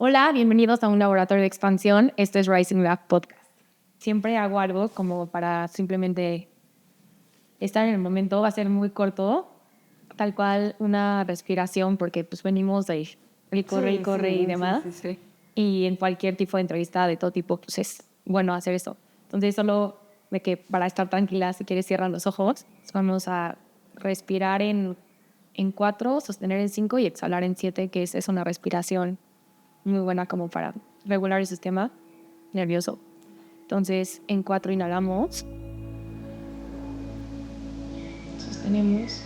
Hola, bienvenidos a un laboratorio de expansión. Esto es Rising Lab Podcast. Siempre hago algo como para simplemente estar en el momento. Va a ser muy corto, tal cual una respiración, porque pues venimos de el corre y corre y demás. Sí. Y en cualquier tipo de entrevista de todo tipo, pues es bueno hacer eso. Entonces, solo de que para estar tranquila, si quieres, cierran los ojos. Vamos a respirar en 4, sostener en 5 y exhalar en 7, que es una respiración muy buena como para regular el sistema nervioso. Entonces, en 4 inhalamos, sostenemos,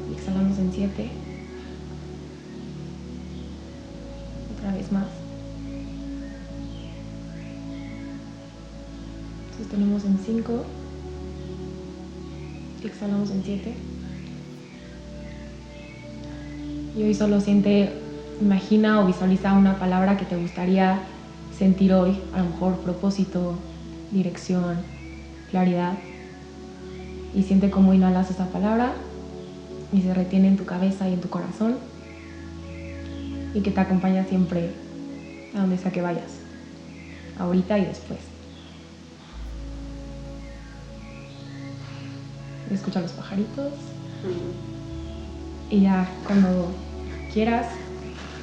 y exhalamos en 7. Otra vez más. Sostenemos en 5, exhalamos en 7. Y hoy solo imagina o visualiza una palabra que te gustaría sentir hoy. A lo mejor propósito, dirección, claridad. Y siente cómo inhalas esa palabra y se retiene en tu cabeza y en tu corazón. Y que te acompaña siempre a donde sea que vayas. Ahorita y después. Escucha los pajaritos. Y ya cuando quieras,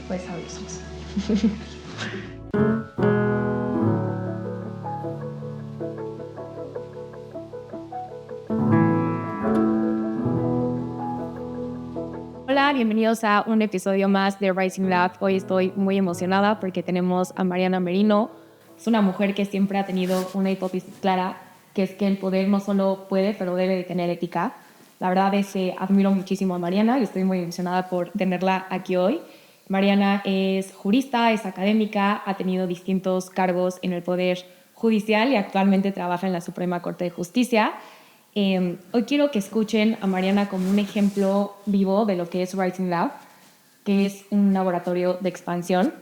pues abre los ojos. Hola, bienvenidos a un episodio más de Rising Lab. Hoy estoy muy emocionada porque tenemos a Mariana Merino. Es una mujer que siempre ha tenido una hipótesis clara, que es que el poder no solo puede, pero debe de tener ética. La verdad es que admiro muchísimo a Mariana y estoy muy emocionada por tenerla aquí hoy. Mariana es jurista, es académica, ha tenido distintos cargos en el Poder Judicial y actualmente trabaja en la Suprema Corte de Justicia. Hoy quiero que escuchen a Mariana como un ejemplo vivo de lo que es Rising Lab, que es un laboratorio de expansión.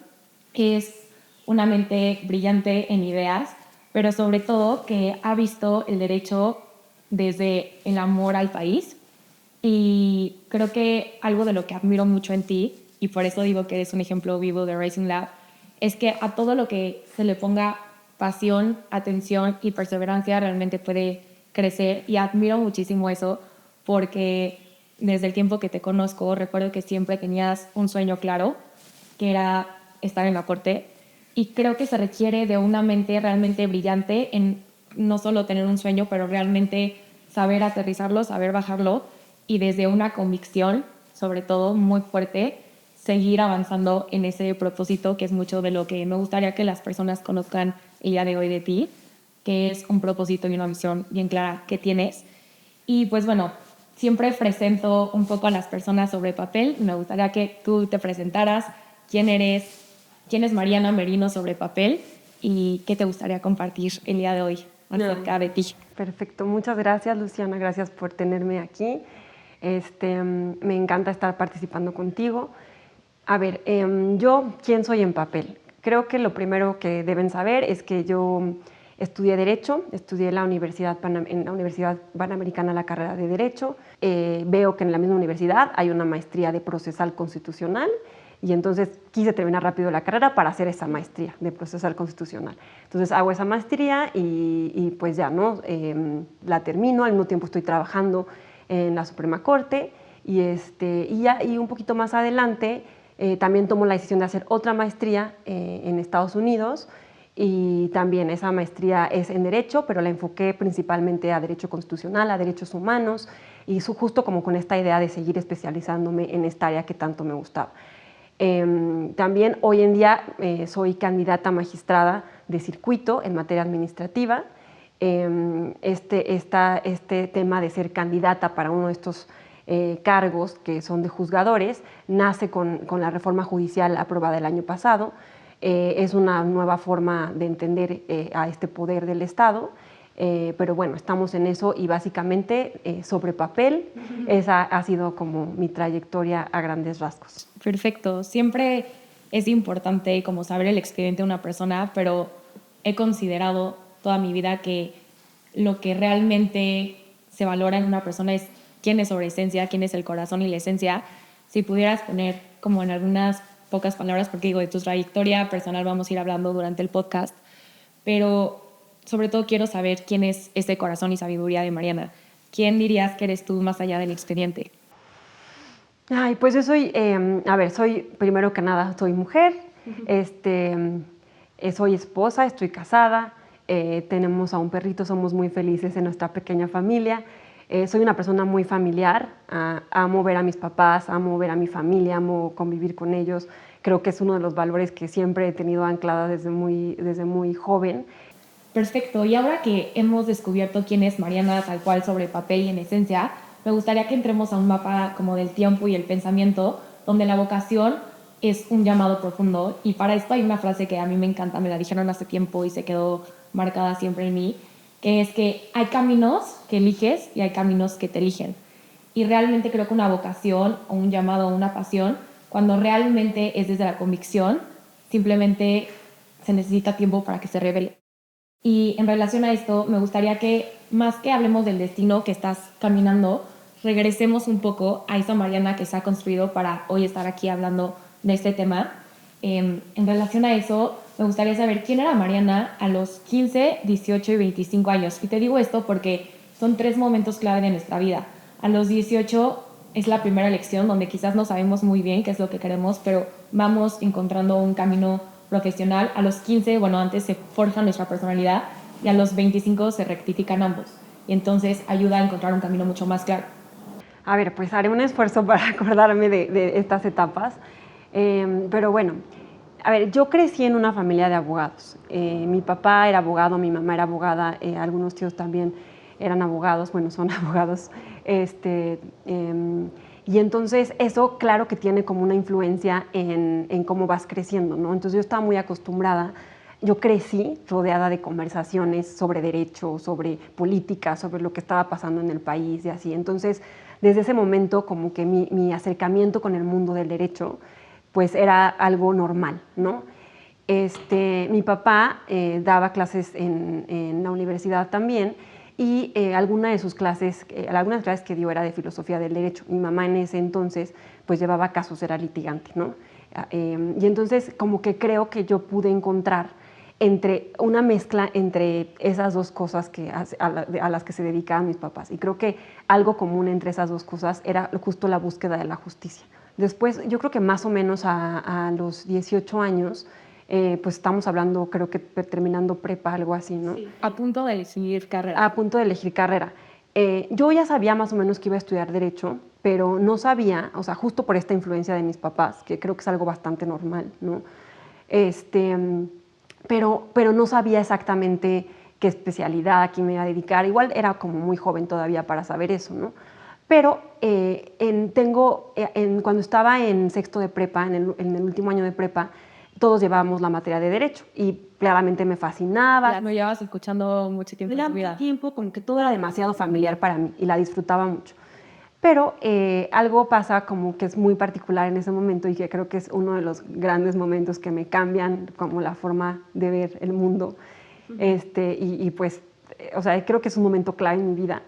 Es una mente brillante en ideas, pero sobre todo que ha visto el derecho desde el amor al país. Y creo que algo de lo que admiro mucho en ti, y por eso digo que eres un ejemplo vivo de Rising Lab, es que a todo lo que se le ponga pasión, atención y perseverancia realmente puede crecer, y admiro muchísimo eso porque desde el tiempo que te conozco recuerdo que siempre tenías un sueño claro, que era estar en la corte, y creo que se requiere de una mente realmente brillante en no solo tener un sueño, pero realmente saber aterrizarlo, saber bajarlo y desde una convicción, sobre todo muy fuerte, seguir avanzando en ese propósito, que es mucho de lo que me gustaría que las personas conozcan el día de hoy de ti, que es un propósito y una misión bien clara que tienes. Y pues bueno, siempre presento un poco a las personas sobre papel. Me gustaría que tú te presentaras, quién eres, quién es Mariana Merino sobre papel y qué te gustaría compartir el día de hoy acerca de ti. Perfecto, muchas gracias Luciana, gracias por tenerme aquí. Me encanta estar participando contigo. A ver, yo, ¿quién soy en papel? Creo que lo primero que deben saber es que yo estudié Derecho, estudié en la Universidad Panamericana la carrera de Derecho. Veo que en la misma universidad hay una maestría de Procesal Constitucional y entonces quise terminar rápido la carrera para hacer esa maestría de Procesal Constitucional. Entonces hago esa maestría y pues ya, ¿no? La termino, al mismo tiempo estoy trabajando en la Suprema Corte y un poquito más adelante también tomo la decisión de hacer otra maestría en Estados Unidos y también esa maestría es en Derecho, pero la enfoqué principalmente a Derecho Constitucional, a Derechos Humanos y justo como con esta idea de seguir especializándome en esta área que tanto me gustaba. También hoy en día soy candidata magistrada de circuito en materia administrativa. Este tema de ser candidata para uno de estos cargos que son de juzgadores nace con la reforma judicial aprobada el año pasado. Es una nueva forma de entender a este poder del Estado. Pero bueno, estamos en eso y básicamente sobre papel esa ha sido como mi trayectoria a grandes rasgos. Perfecto. Siempre es importante como saber el expediente de una persona, pero he considerado toda mi vida que lo que realmente se valora en una persona es quién es sobre esencia, quién es el corazón y la esencia. Si pudieras poner como en algunas pocas palabras, porque digo, de tu trayectoria personal vamos a ir hablando durante el podcast, pero sobre todo quiero saber quién es ese corazón y sabiduría de Mariana. ¿Quién dirías que eres tú más allá del expediente? Ay, pues yo soy, soy, primero que nada, soy mujer, soy esposa, estoy casada, tenemos a un perrito, somos muy felices en nuestra pequeña familia. Soy una persona muy familiar, amo ver a mis papás, amo ver a mi familia, amo convivir con ellos. Creo que es uno de los valores que siempre he tenido anclada desde muy joven. Perfecto, y ahora que hemos descubierto quién es Mariana tal cual sobre papel y en esencia, me gustaría que entremos a un mapa como del tiempo y el pensamiento, donde la vocación es un llamado profundo, y para esto hay una frase que a mí me encanta, me la dijeron hace tiempo y se quedó marcada siempre en mí, que es que hay caminos que eliges y hay caminos que te eligen. Y realmente creo que una vocación o un llamado o una pasión, cuando realmente es desde la convicción, simplemente se necesita tiempo para que se revele. Y en relación a esto, me gustaría que, más que hablemos del destino que estás caminando, regresemos un poco a esa Mariana que se ha construido para hoy estar aquí hablando de este tema. En relación a eso, me gustaría saber quién era Mariana a los 15, 18 y 25 años. Y te digo esto porque son 3 momentos clave de nuestra vida. A los 18 es la primera elección donde quizás no sabemos muy bien qué es lo que queremos, pero vamos encontrando un camino profesional. A los 15, bueno, antes se forja nuestra personalidad, y a los 25 se rectifican ambos. Y entonces ayuda a encontrar un camino mucho más claro. A ver, pues haré un esfuerzo para acordarme de estas etapas. Pero bueno, a ver, yo crecí en una familia de abogados. Mi papá era abogado, mi mamá era abogada, algunos tíos también eran abogados, bueno, son abogados. Y entonces eso, claro que tiene como una influencia en cómo vas creciendo, ¿no? Entonces yo estaba muy acostumbrada, yo crecí rodeada de conversaciones sobre derecho, sobre política, sobre lo que estaba pasando en el país y así. Entonces, desde ese momento, como que mi acercamiento con el mundo del derecho, pues era algo normal, ¿no? Mi papá daba clases en la universidad también, y algunas clases que dio era de filosofía del derecho. Mi mamá en ese entonces pues llevaba casos, era litigante, ¿no? Y entonces como que creo que yo pude encontrar entre una mezcla entre esas dos cosas a las que se dedicaban mis papás. Y creo que algo común entre esas dos cosas era justo la búsqueda de la justicia. Después, yo creo que más o menos a los 18 años, pues estamos hablando, creo que terminando prepa, algo así, ¿no? Sí. A punto de elegir carrera. A punto de elegir carrera. Yo ya sabía más o menos que iba a estudiar Derecho, pero no sabía, o sea, justo por esta influencia de mis papás, que creo que es algo bastante normal, ¿no? Pero no sabía exactamente qué especialidad, a quién me iba a dedicar. Igual era como muy joven todavía para saber eso, ¿no? Pero cuando estaba en sexto de prepa, en el último año de prepa, todos llevábamos la materia de Derecho y claramente me fascinaba. Ya no llevabas escuchando mucho tiempo en tu vida. Tiempo, como que todo era demasiado familiar para mí y la disfrutaba mucho. Pero algo pasa como que es muy particular en ese momento y que creo que es uno de los grandes momentos que me cambian como la forma de ver el mundo. Pues, o sea, creo que es un momento clave en mi vida.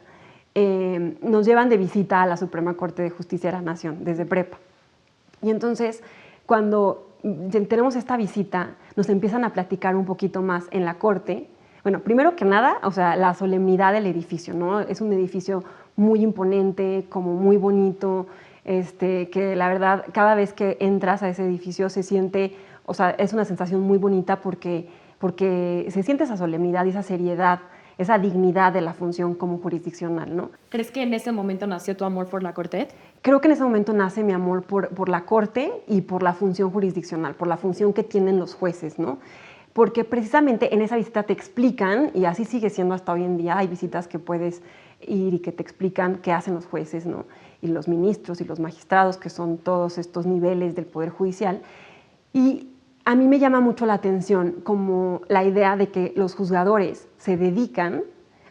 Nos llevan de visita a la Suprema Corte de Justicia de la Nación desde prepa. Y entonces, cuando tenemos esta visita, nos empiezan a platicar un poquito más en la corte. Bueno, primero que nada, o sea, la solemnidad del edificio, ¿no? Es un edificio muy imponente, como muy bonito, que la verdad, cada vez que entras a ese edificio se siente, o sea, es una sensación muy bonita porque se siente esa solemnidad y esa seriedad, esa dignidad de la función como jurisdiccional, ¿no? ¿Crees que en ese momento nació tu amor por la corte? Creo que en ese momento nace mi amor por la corte y por la función jurisdiccional, por la función que tienen los jueces, ¿no? Porque precisamente en esa visita te explican, y así sigue siendo hasta hoy en día, hay visitas que puedes ir y que te explican qué hacen los jueces, ¿no? Y los ministros y los magistrados, que son todos estos niveles del Poder Judicial. Y a mí me llama mucho la atención como la idea de que los juzgadores se dedican,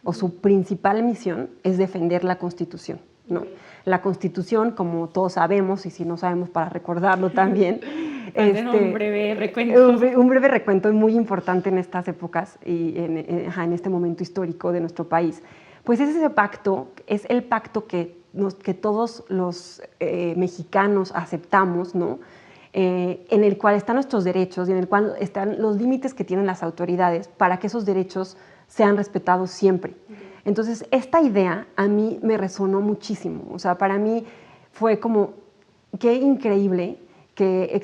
o su principal misión es defender la Constitución, ¿no? La Constitución, como todos sabemos, y si no sabemos para recordarlo también, un breve recuento. Un breve recuento muy importante en estas épocas y en este momento histórico de nuestro país. Pues es ese pacto, es el pacto que que todos los mexicanos aceptamos, ¿no? En el cual están nuestros derechos y en el cual están los límites que tienen las autoridades para que esos derechos sean respetados siempre. Entonces, esta idea a mí me resonó muchísimo. O sea, para mí fue como, qué increíble que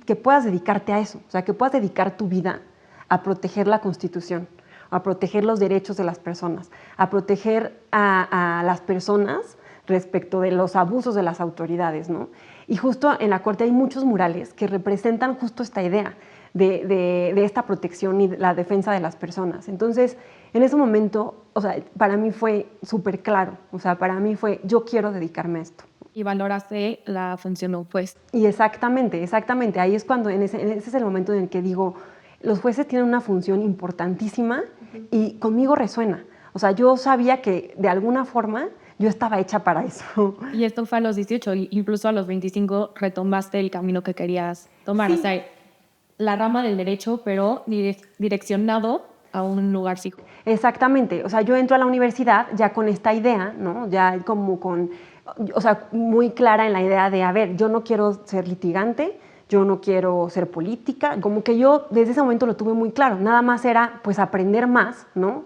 que puedas dedicarte a eso. O sea, que puedas dedicar tu vida a proteger la Constitución, a proteger los derechos de las personas, a proteger a las personas respecto de los abusos de las autoridades, ¿no? Y justo en la Corte hay muchos murales que representan justo esta idea de esta protección y la defensa de las personas. Entonces, en ese momento, o sea, para mí fue súper claro. O sea, para mí fue, yo quiero dedicarme a esto. Y valoraste la función de un juez. Y exactamente. Ahí es cuando, ese es el momento en el que digo, los jueces tienen una función importantísima y conmigo resuena. O sea, yo sabía que de alguna forma yo estaba hecha para eso. Y esto fue a los 18, incluso a los 25 retomaste el camino que querías tomar. Sí. O sea, la rama del derecho, pero direccionado a un lugar fijo. Exactamente. O sea, yo entro a la universidad ya con esta idea, ¿no? Ya como o sea, muy clara en la idea de, a ver, yo no quiero ser litigante, yo no quiero ser política. Como que yo desde ese momento lo tuve muy claro. Nada más era, pues, aprender más, ¿no?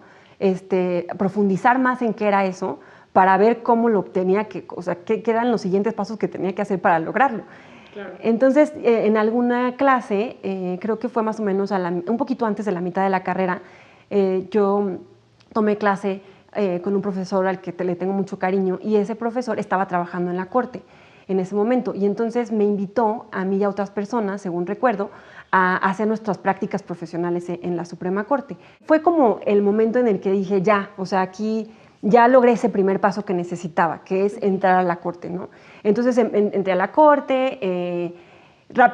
Profundizar más en qué era eso, para ver cómo lo tenía o sea, qué eran los siguientes pasos que tenía que hacer para lograrlo. Claro. Entonces, en alguna clase, creo que fue más o menos un poquito antes de la mitad de la carrera, yo tomé clase con un profesor al que le tengo mucho cariño, y ese profesor estaba trabajando en la Corte en ese momento, y entonces me invitó a mí y a otras personas, según recuerdo, a hacer nuestras prácticas profesionales en la Suprema Corte. Fue como el momento en el que dije, ya, o sea, aquí ya logré ese primer paso que necesitaba, que es entrar a la Corte, ¿no? Entonces entré a la Corte,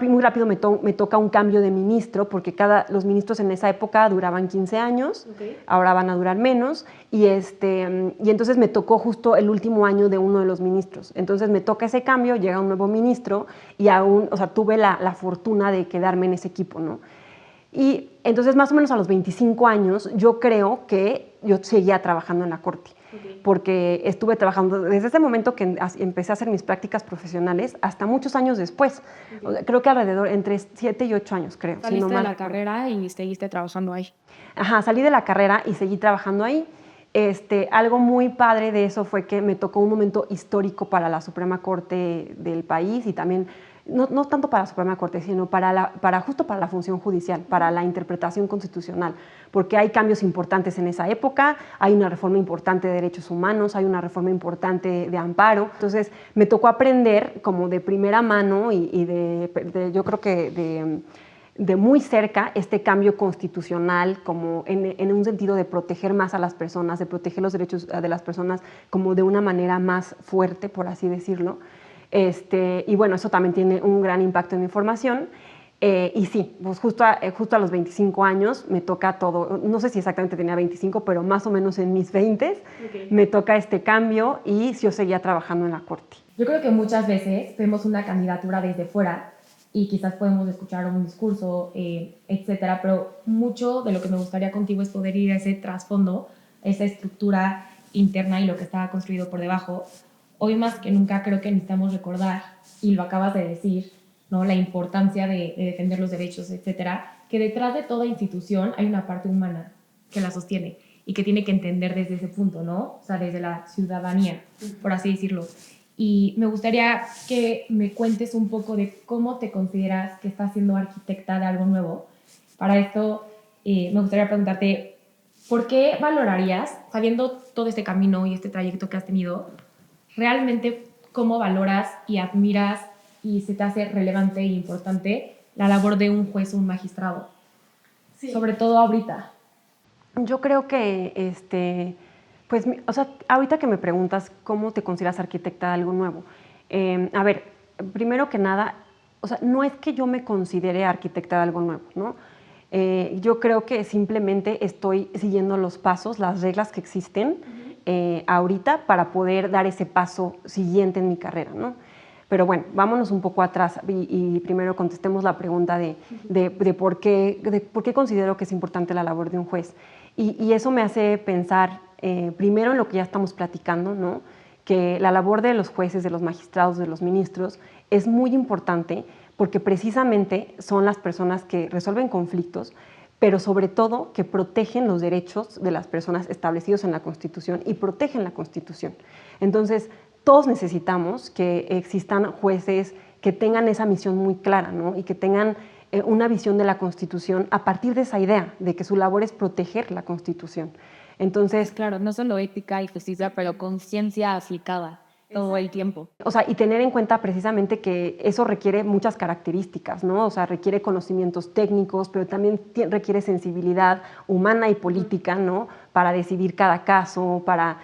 muy rápido me toca un cambio de ministro, porque los ministros en esa época duraban 15 años, okay. Ahora van a durar menos, y entonces me tocó justo el último año de uno de los ministros. Entonces me toca ese cambio, llega un nuevo ministro, y o sea, tuve la fortuna de quedarme en ese equipo, ¿no? Y entonces más o menos a los 25 años yo creo que yo seguía trabajando en la Corte, okay. Porque estuve trabajando desde ese momento que empecé a hacer mis prácticas profesionales hasta muchos años después. Okay. O sea, creo que alrededor entre 7 y 8 años, creo. Saliste de la carrera y seguiste trabajando ahí. Ajá, salí de la carrera y seguí trabajando ahí. Algo muy padre de eso fue que me tocó un momento histórico para la Suprema Corte del país, y también no tanto para la Suprema Corte, sino justo para la función judicial, para la interpretación constitucional, porque hay cambios importantes en esa época, hay una reforma importante de derechos humanos, hay una reforma importante de amparo. Entonces me tocó aprender como de primera mano y yo creo que de muy cerca este cambio constitucional, como en un sentido de proteger más a las personas, de proteger los derechos de las personas como de una manera más fuerte, por así decirlo. Y bueno, eso también tiene un gran impacto en mi formación. Y sí, pues justo a los 25 años me toca todo, no sé si exactamente tenía 25, pero más o menos en mis 20 okay. Me toca este cambio, y yo seguía trabajando en la Corte. Yo creo que muchas veces vemos una candidatura desde fuera y quizás podemos escuchar un discurso, etcétera, pero mucho de lo que me gustaría contigo es poder ir a ese trasfondo, esa estructura interna y lo que estaba construido por debajo. Hoy más que nunca creo que necesitamos recordar, y lo acabas de decir, ¿no? La importancia de defender los derechos, etcétera, que detrás de toda institución hay una parte humana que la sostiene y que tiene que entender desde ese punto, ¿no? O sea, desde la ciudadanía, por así decirlo. Y me gustaría que me cuentes un poco de cómo te consideras que estás siendo arquitecta de algo nuevo. Para esto me gustaría preguntarte, ¿por qué valorarías, sabiendo todo este camino y este trayecto que has tenido, realmente cómo valoras y admiras y se te hace relevante e importante la labor de un juez o un magistrado? Sí. Sobre todo ahorita. Yo creo que, pues, o sea, ahorita que me preguntas cómo te consideras arquitecta de algo nuevo, a ver, primero que nada, o sea, no es que yo me considere arquitecta de algo nuevo, ¿no? Yo creo que simplemente estoy siguiendo los pasos, las reglas que existen ahorita para poder dar ese paso siguiente en mi carrera, ¿no? Pero bueno, vámonos un poco atrás y primero contestemos la pregunta de por qué considero que es importante la labor de un juez. Y eso me hace pensar primero en lo que ya estamos platicando, ¿no? que la labor de los jueces, de los magistrados, de los ministros es muy importante porque precisamente son las personas que resuelven conflictos, pero sobre todo que protegen los derechos de las personas establecidos en la Constitución y protegen la Constitución. Entonces, todos necesitamos que existan jueces que tengan esa misión muy clara, ¿no? Y que tengan una visión de la Constitución a partir de esa idea, de que su labor es proteger la Constitución. Entonces, claro, no solo ética y justicia, pero conciencia aplicada todo el tiempo. O sea, y tener en cuenta precisamente que eso requiere muchas características, ¿no? O sea, requiere conocimientos técnicos, pero también requiere sensibilidad humana y política, ¿no? Para decidir cada caso, para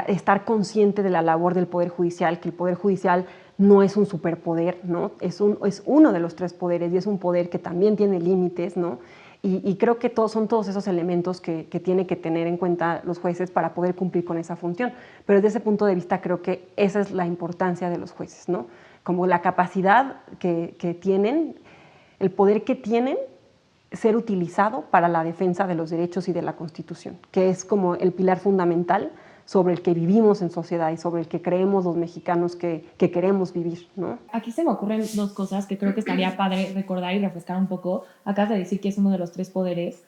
estar consciente de la labor del Poder Judicial, que el Poder Judicial no es un superpoder, ¿no? Es uno de los 3 poderes y es un poder que también tiene límites, ¿no? Y creo que son todos esos elementos que tienen que tener en cuenta los jueces para poder cumplir con esa función. Pero desde ese punto de vista creo que esa es la importancia de los jueces, ¿no? Como la capacidad que tienen, el poder que tienen, ser utilizado para la defensa de los derechos y de la Constitución, que es como el pilar fundamental sobre el que vivimos en sociedad y sobre el que creemos los mexicanos que queremos vivir, ¿no? Aquí se me ocurren 2 cosas que creo que estaría padre recordar y refrescar un poco. Acabas de decir que es uno de los 3 poderes.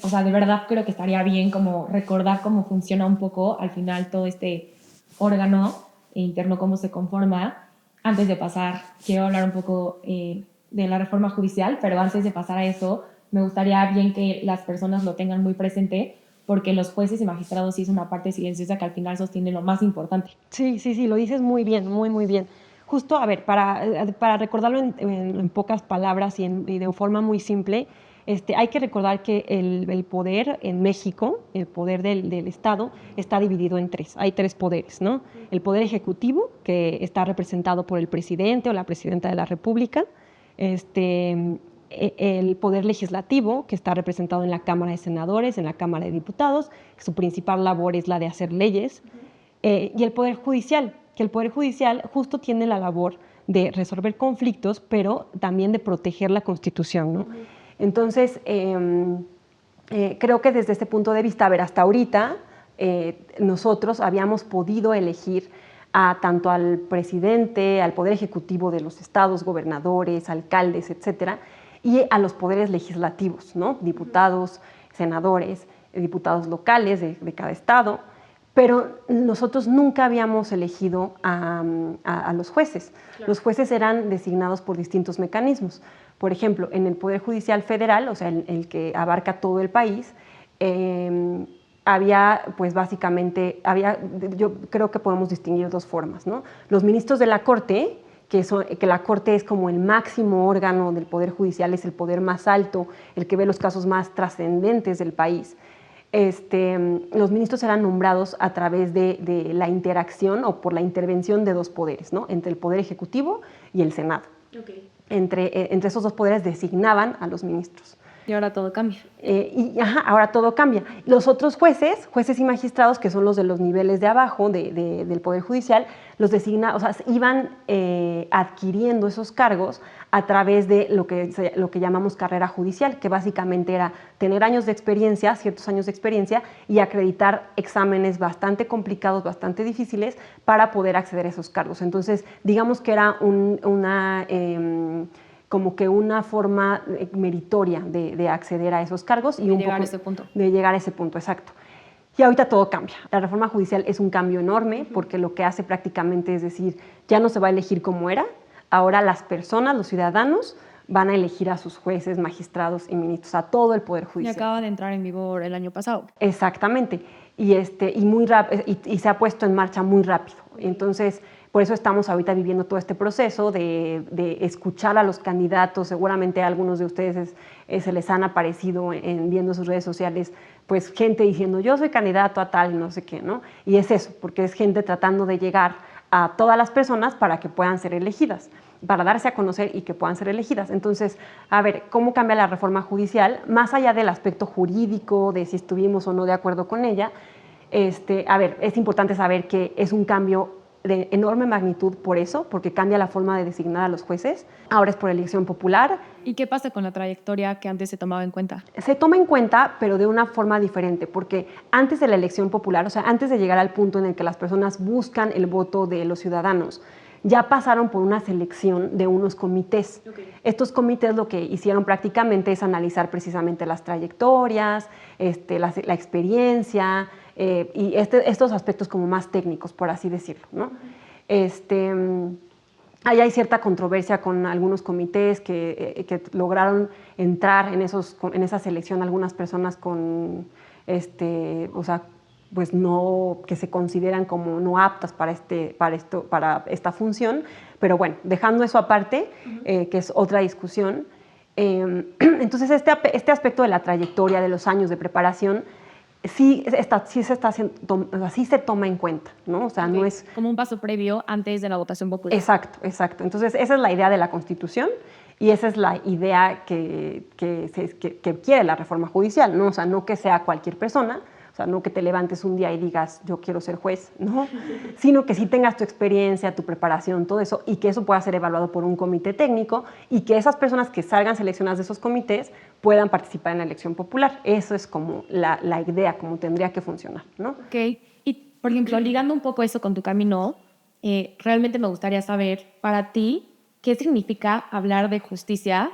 O sea, de verdad creo que estaría bien como recordar cómo funciona un poco al final todo este órgano interno, cómo se conforma. Antes de pasar, quiero hablar un poco de la reforma judicial, pero antes de pasar a eso, me gustaría bien que las personas lo tengan muy presente, porque los jueces y magistrados sí es una parte silenciosa que al final sostiene lo más importante. Sí, lo dices muy bien, muy bien. Justo, a ver, para recordarlo en pocas palabras y de forma muy simple, hay que recordar que el poder en México, el poder del Estado, está dividido en 3. Hay 3 poderes, ¿no? El poder ejecutivo, que está representado por el presidente o la presidenta de la República, el poder legislativo, que está representado en la Cámara de Senadores, en la Cámara de Diputados, que su principal labor es la de hacer leyes, y el poder judicial, que el poder judicial justo tiene la labor de resolver conflictos, pero también de proteger la Constitución, ¿no? Entonces, creo que desde este punto de vista, a ver, hasta ahorita nosotros habíamos podido elegir tanto al presidente, al poder ejecutivo de los estados, gobernadores, alcaldes, etcétera, y a los poderes legislativos, ¿no? Diputados, senadores, diputados locales de cada estado, pero nosotros nunca habíamos elegido a los jueces. Claro. Los jueces eran designados por distintos mecanismos. Por ejemplo, en el Poder Judicial Federal, o sea, el que abarca todo el país, había, pues básicamente, yo creo que podemos distinguir 2 formas, ¿no? Los ministros de la Corte, que la Corte es como el máximo órgano del Poder Judicial, es el poder más alto, el que ve los casos más trascendentes del país. Los ministros eran nombrados a través de la interacción o por la intervención de 2 poderes, ¿no? Entre el Poder Ejecutivo y el Senado. Okay. Entre esos 2 poderes designaban a los ministros. Y ahora todo cambia. Ahora todo cambia. Los otros jueces y magistrados, que son los de los niveles de abajo del Poder Judicial, los designa, o sea, iban adquiriendo esos cargos a través de lo que llamamos carrera judicial, que básicamente era tener años de experiencia, ciertos años de experiencia, y acreditar exámenes bastante complicados, bastante difíciles, para poder acceder a esos cargos. Entonces, digamos que era como que una forma meritoria de acceder a esos cargos y de llegar a ese punto. De llegar a ese punto, exacto. Y ahorita todo cambia. La reforma judicial es un cambio enorme porque lo que hace prácticamente es decir, ya no se va a elegir como era, ahora las personas, los ciudadanos, van a elegir a sus jueces, magistrados y ministros, a todo el Poder Judicial. Y acaba de entrar en vigor el año pasado. Exactamente. Y se ha puesto en marcha muy rápido. Entonces, por eso estamos ahorita viviendo todo este proceso de escuchar a los candidatos. Seguramente a algunos de ustedes se les han aparecido viendo sus redes sociales, pues gente diciendo yo soy candidato a tal y no sé qué, ¿no? Y es eso, porque es gente tratando de llegar a todas las personas para que puedan ser elegidas, para darse a conocer y que puedan ser elegidas. Entonces, a ver, ¿cómo cambia la reforma judicial? Más allá del aspecto jurídico, de si estuvimos o no de acuerdo con ella, a ver, es importante saber que es un cambio de enorme magnitud por eso, porque cambia la forma de designar a los jueces. Ahora es por elección popular. ¿Y qué pasa con la trayectoria que antes se tomaba en cuenta? Se toma en cuenta, pero de una forma diferente, porque antes de la elección popular, o sea, antes de llegar al punto en el que las personas buscan el voto de los ciudadanos, ya pasaron por una selección de unos comités. Estos comités lo que hicieron prácticamente es analizar precisamente las trayectorias, la experiencia y estos aspectos como más técnicos, por así decirlo, ¿no? Ahí hay cierta controversia con algunos comités que lograron entrar en esa selección algunas personas con, o sea, pues no, que se consideran como no aptas para esta función, pero bueno, dejando eso aparte, que es otra discusión. Entonces este aspecto de la trayectoria, de los años de preparación, sí se toma en cuenta, ¿no? O sea, no es como un paso previo antes de la votación popular. Exacto, exacto. Entonces, esa es la idea de la Constitución y esa es la idea que quiere la reforma judicial, ¿no? O sea, no que sea cualquier persona, o sea, no que te levantes un día y digas, yo quiero ser juez, ¿no? Sino que sí tengas tu experiencia, tu preparación, todo eso, y que eso pueda ser evaluado por un comité técnico y que esas personas que salgan seleccionadas de esos comités puedan participar en la elección popular. Eso es como la idea, como tendría que funcionar, ¿no? Ok. Y, por ejemplo, ligando un poco eso con tu camino, realmente me gustaría saber, para ti, ¿qué significa hablar de justicia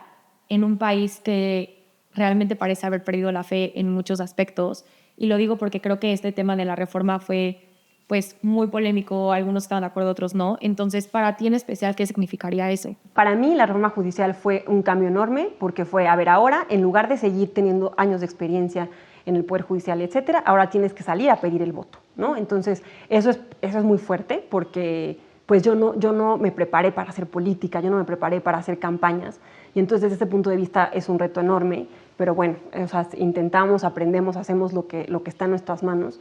en un país que realmente parece haber perdido la fe en muchos aspectos? Y lo digo porque creo que este tema de la reforma fue pues muy polémico, algunos estaban de acuerdo, otros no. Entonces, para ti en especial, ¿qué significaría eso? Para mí la reforma judicial fue un cambio enorme porque fue, a ver, ahora en lugar de seguir teniendo años de experiencia en el Poder Judicial, etcétera, ahora tienes que salir a pedir el voto, ¿no? Entonces, eso es muy fuerte porque pues yo no me preparé para hacer política, yo no me preparé para hacer campañas y entonces desde ese punto de vista es un reto enorme, pero bueno, o sea, intentamos, aprendemos, hacemos lo que está en nuestras manos.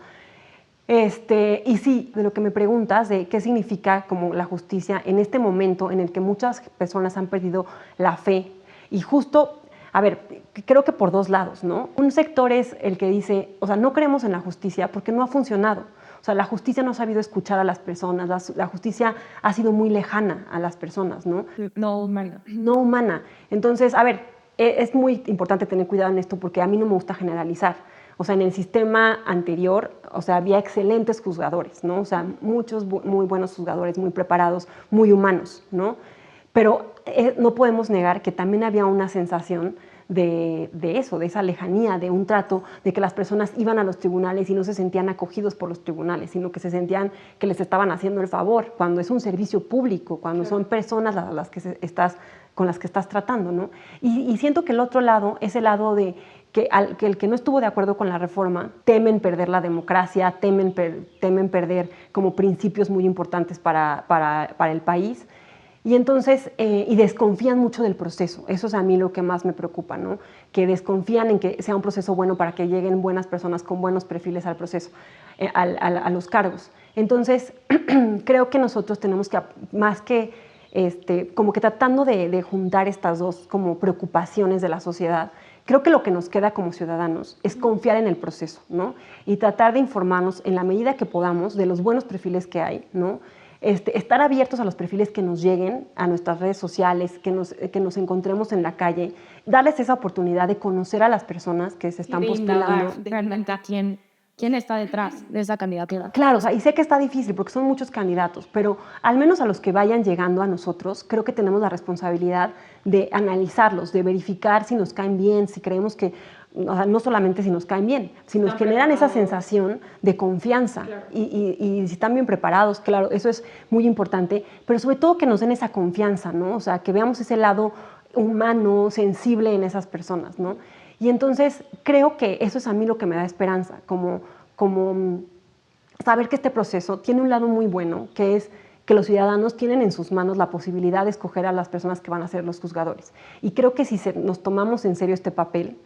Y sí, de lo que me preguntas, de qué significa como la justicia en este momento en el que muchas personas han perdido la fe y justo, a ver, creo que por dos lados, ¿no? Un sector es el que dice, o sea, no creemos en la justicia porque no ha funcionado. O sea, la justicia no ha sabido escuchar a las personas, la justicia ha sido muy lejana a las personas, ¿no? No humana. No humana. Entonces, a ver, es muy importante tener cuidado en esto porque a mí no me gusta generalizar. O sea, en el sistema anterior, o sea, había excelentes juzgadores, ¿no? O sea, muchos muy buenos juzgadores, muy preparados, muy humanos, ¿no? Pero no podemos negar que también había una sensación de eso, de esa lejanía, de un trato, de que las personas iban a los tribunales y no se sentían acogidos por los tribunales, sino que se sentían que les estaban haciendo el favor, cuando es un servicio público, cuando son personas con las que estás tratando, ¿no? Y siento que el otro lado es el lado de que el que no estuvo de acuerdo con la reforma temen perder la democracia, temen perder como principios muy importantes para el país. Y entonces, y desconfían mucho del proceso. Eso es a mí lo que más me preocupa, ¿no? Que desconfían en que sea un proceso bueno para que lleguen buenas personas con buenos perfiles al proceso, a los cargos. Entonces, creo que nosotros tenemos que, más que, como que tratando de juntar estas dos como preocupaciones de la sociedad, creo que lo que nos queda como ciudadanos es confiar en el proceso, ¿no? Y tratar de informarnos en la medida que podamos de los buenos perfiles que hay, ¿no? Estar abiertos a los perfiles que nos lleguen a nuestras redes sociales, que nos encontremos en la calle, darles esa oportunidad de conocer a las personas que se están postulando. Realmente a quién está detrás de esa candidatura. Claro, o sea, y sé que está difícil porque son muchos candidatos, pero al menos a los que vayan llegando a nosotros, creo que tenemos la responsabilidad de analizarlos, de verificar si nos caen bien, si creemos que, o sea, no solamente si nos caen bien, si nos generan esa sensación de confianza, claro. y si están bien preparados, claro, eso es muy importante, pero sobre todo que nos den esa confianza, ¿no? O sea, que veamos ese lado humano, sensible en esas personas, ¿no? Y entonces creo que eso es a mí lo que me da esperanza, como saber que este proceso tiene un lado muy bueno, que es que los ciudadanos tienen en sus manos la posibilidad de escoger a las personas que van a ser los juzgadores. Y creo que si nos tomamos en serio este papel,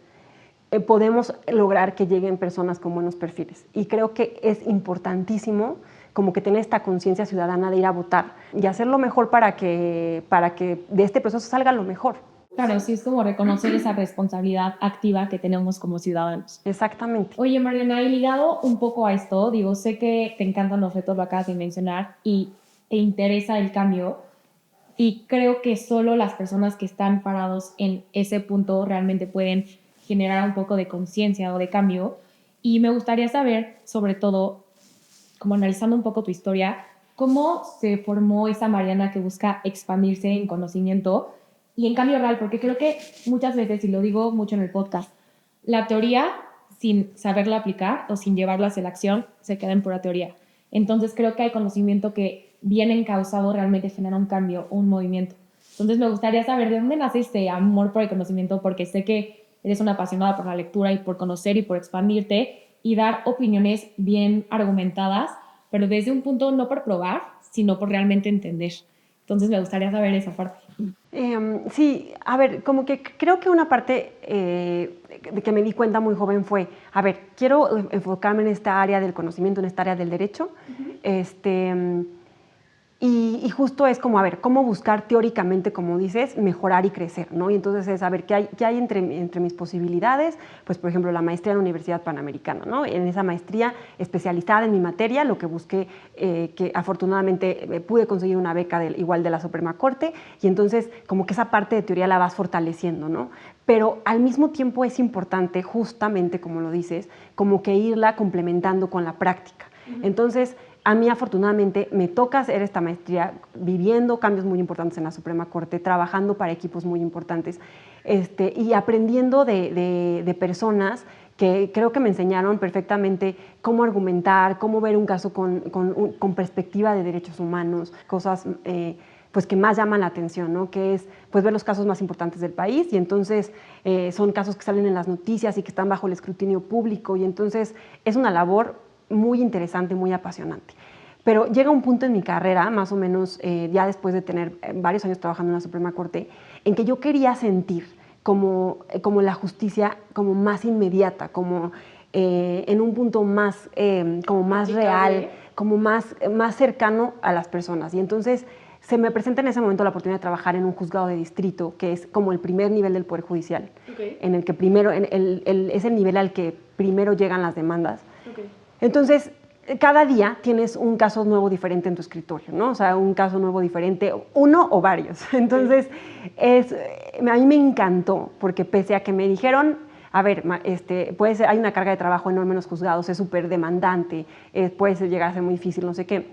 podemos lograr que lleguen personas con buenos perfiles. Y creo que es importantísimo como que tener esta conciencia ciudadana de ir a votar y hacer lo mejor para que de este proceso salga lo mejor. Claro, sí es como reconocer esa responsabilidad activa que tenemos como ciudadanos. Exactamente. Oye, Mariana, y ligado un poco a esto, digo, sé que te encantan los retos, lo acabas de mencionar, y te interesa el cambio y creo que solo las personas que están parados en ese punto realmente pueden generar un poco de conciencia o de cambio. Y me gustaría saber, sobre todo, como analizando un poco tu historia, cómo se formó esa Mariana que busca expandirse en conocimiento y en cambio real, porque creo que muchas veces, y lo digo mucho en el podcast, la teoría, sin saberla aplicar o sin llevarla hacia la acción, se queda en pura teoría. Entonces creo que hay conocimiento que bien encauzado realmente genera un cambio, un movimiento. Entonces me gustaría saber de dónde nace este amor por el conocimiento, porque sé que eres una apasionada por la lectura y por conocer y por expandirte y dar opiniones bien argumentadas, pero desde un punto no por probar, sino por realmente entender. Entonces me gustaría saber esa parte. Sí, a ver, como que creo que una parte de que me di cuenta muy joven fue, a ver, quiero enfocarme en esta área del conocimiento, en esta área del derecho, y justo es como, a ver, cómo buscar teóricamente, como dices, mejorar y crecer, ¿no? Y entonces es, a ver, qué hay entre mis posibilidades? Pues, por ejemplo, la maestría en la Universidad Panamericana, ¿no? En esa maestría especializada en mi materia, lo que busqué, que afortunadamente pude conseguir una beca igual de la Suprema Corte, y entonces como que esa parte de teoría la vas fortaleciendo, ¿no? Pero al mismo tiempo es importante, justamente como lo dices, como que irla complementando con la práctica. Entonces, a mí, afortunadamente, me toca hacer esta maestría viviendo cambios muy importantes en la Suprema Corte, trabajando para equipos muy importantes y aprendiendo de personas que creo que me enseñaron perfectamente cómo argumentar, cómo ver un caso con perspectiva de derechos humanos, cosas pues que más llaman la atención, ¿no? Que es pues, ver los casos más importantes del país y entonces son casos que salen en las noticias y que están bajo el escrutinio público y entonces es una labor muy interesante, muy apasionante. Pero llega un punto en mi carrera, más o menos ya después de tener varios años trabajando en la Suprema Corte, en que yo quería sentir como la justicia como más inmediata, como en un punto más, como más real, como más cercano a las personas. Y entonces se me presenta en ese momento la oportunidad de trabajar en un juzgado de distrito, que es como el primer nivel del Poder Judicial, en el que primero, es el nivel al que primero llegan las demandas. Entonces, cada día tienes un caso nuevo diferente en tu escritorio, ¿no? O sea, un caso nuevo diferente, uno o varios. Entonces, a mí me encantó, porque pese a que me dijeron, a ver, hay una carga de trabajo enorme en los juzgados, es súper demandante, puede llegar a ser muy difícil, no sé qué.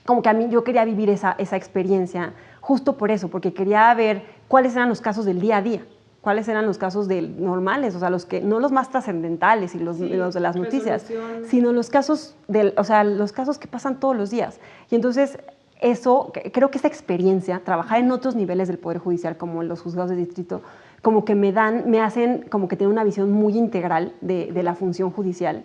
Como que a mí yo quería vivir esa experiencia justo por eso, porque quería ver cuáles eran los casos del día a día. Cuáles eran los casos normales, o sea, no los más trascendentales y los de las noticias, sino los casos, los casos que pasan todos los días. Y entonces creo que esa experiencia, trabajar en otros niveles del Poder Judicial, como los juzgados de distrito, como que me hacen como que tener una visión muy integral de la función judicial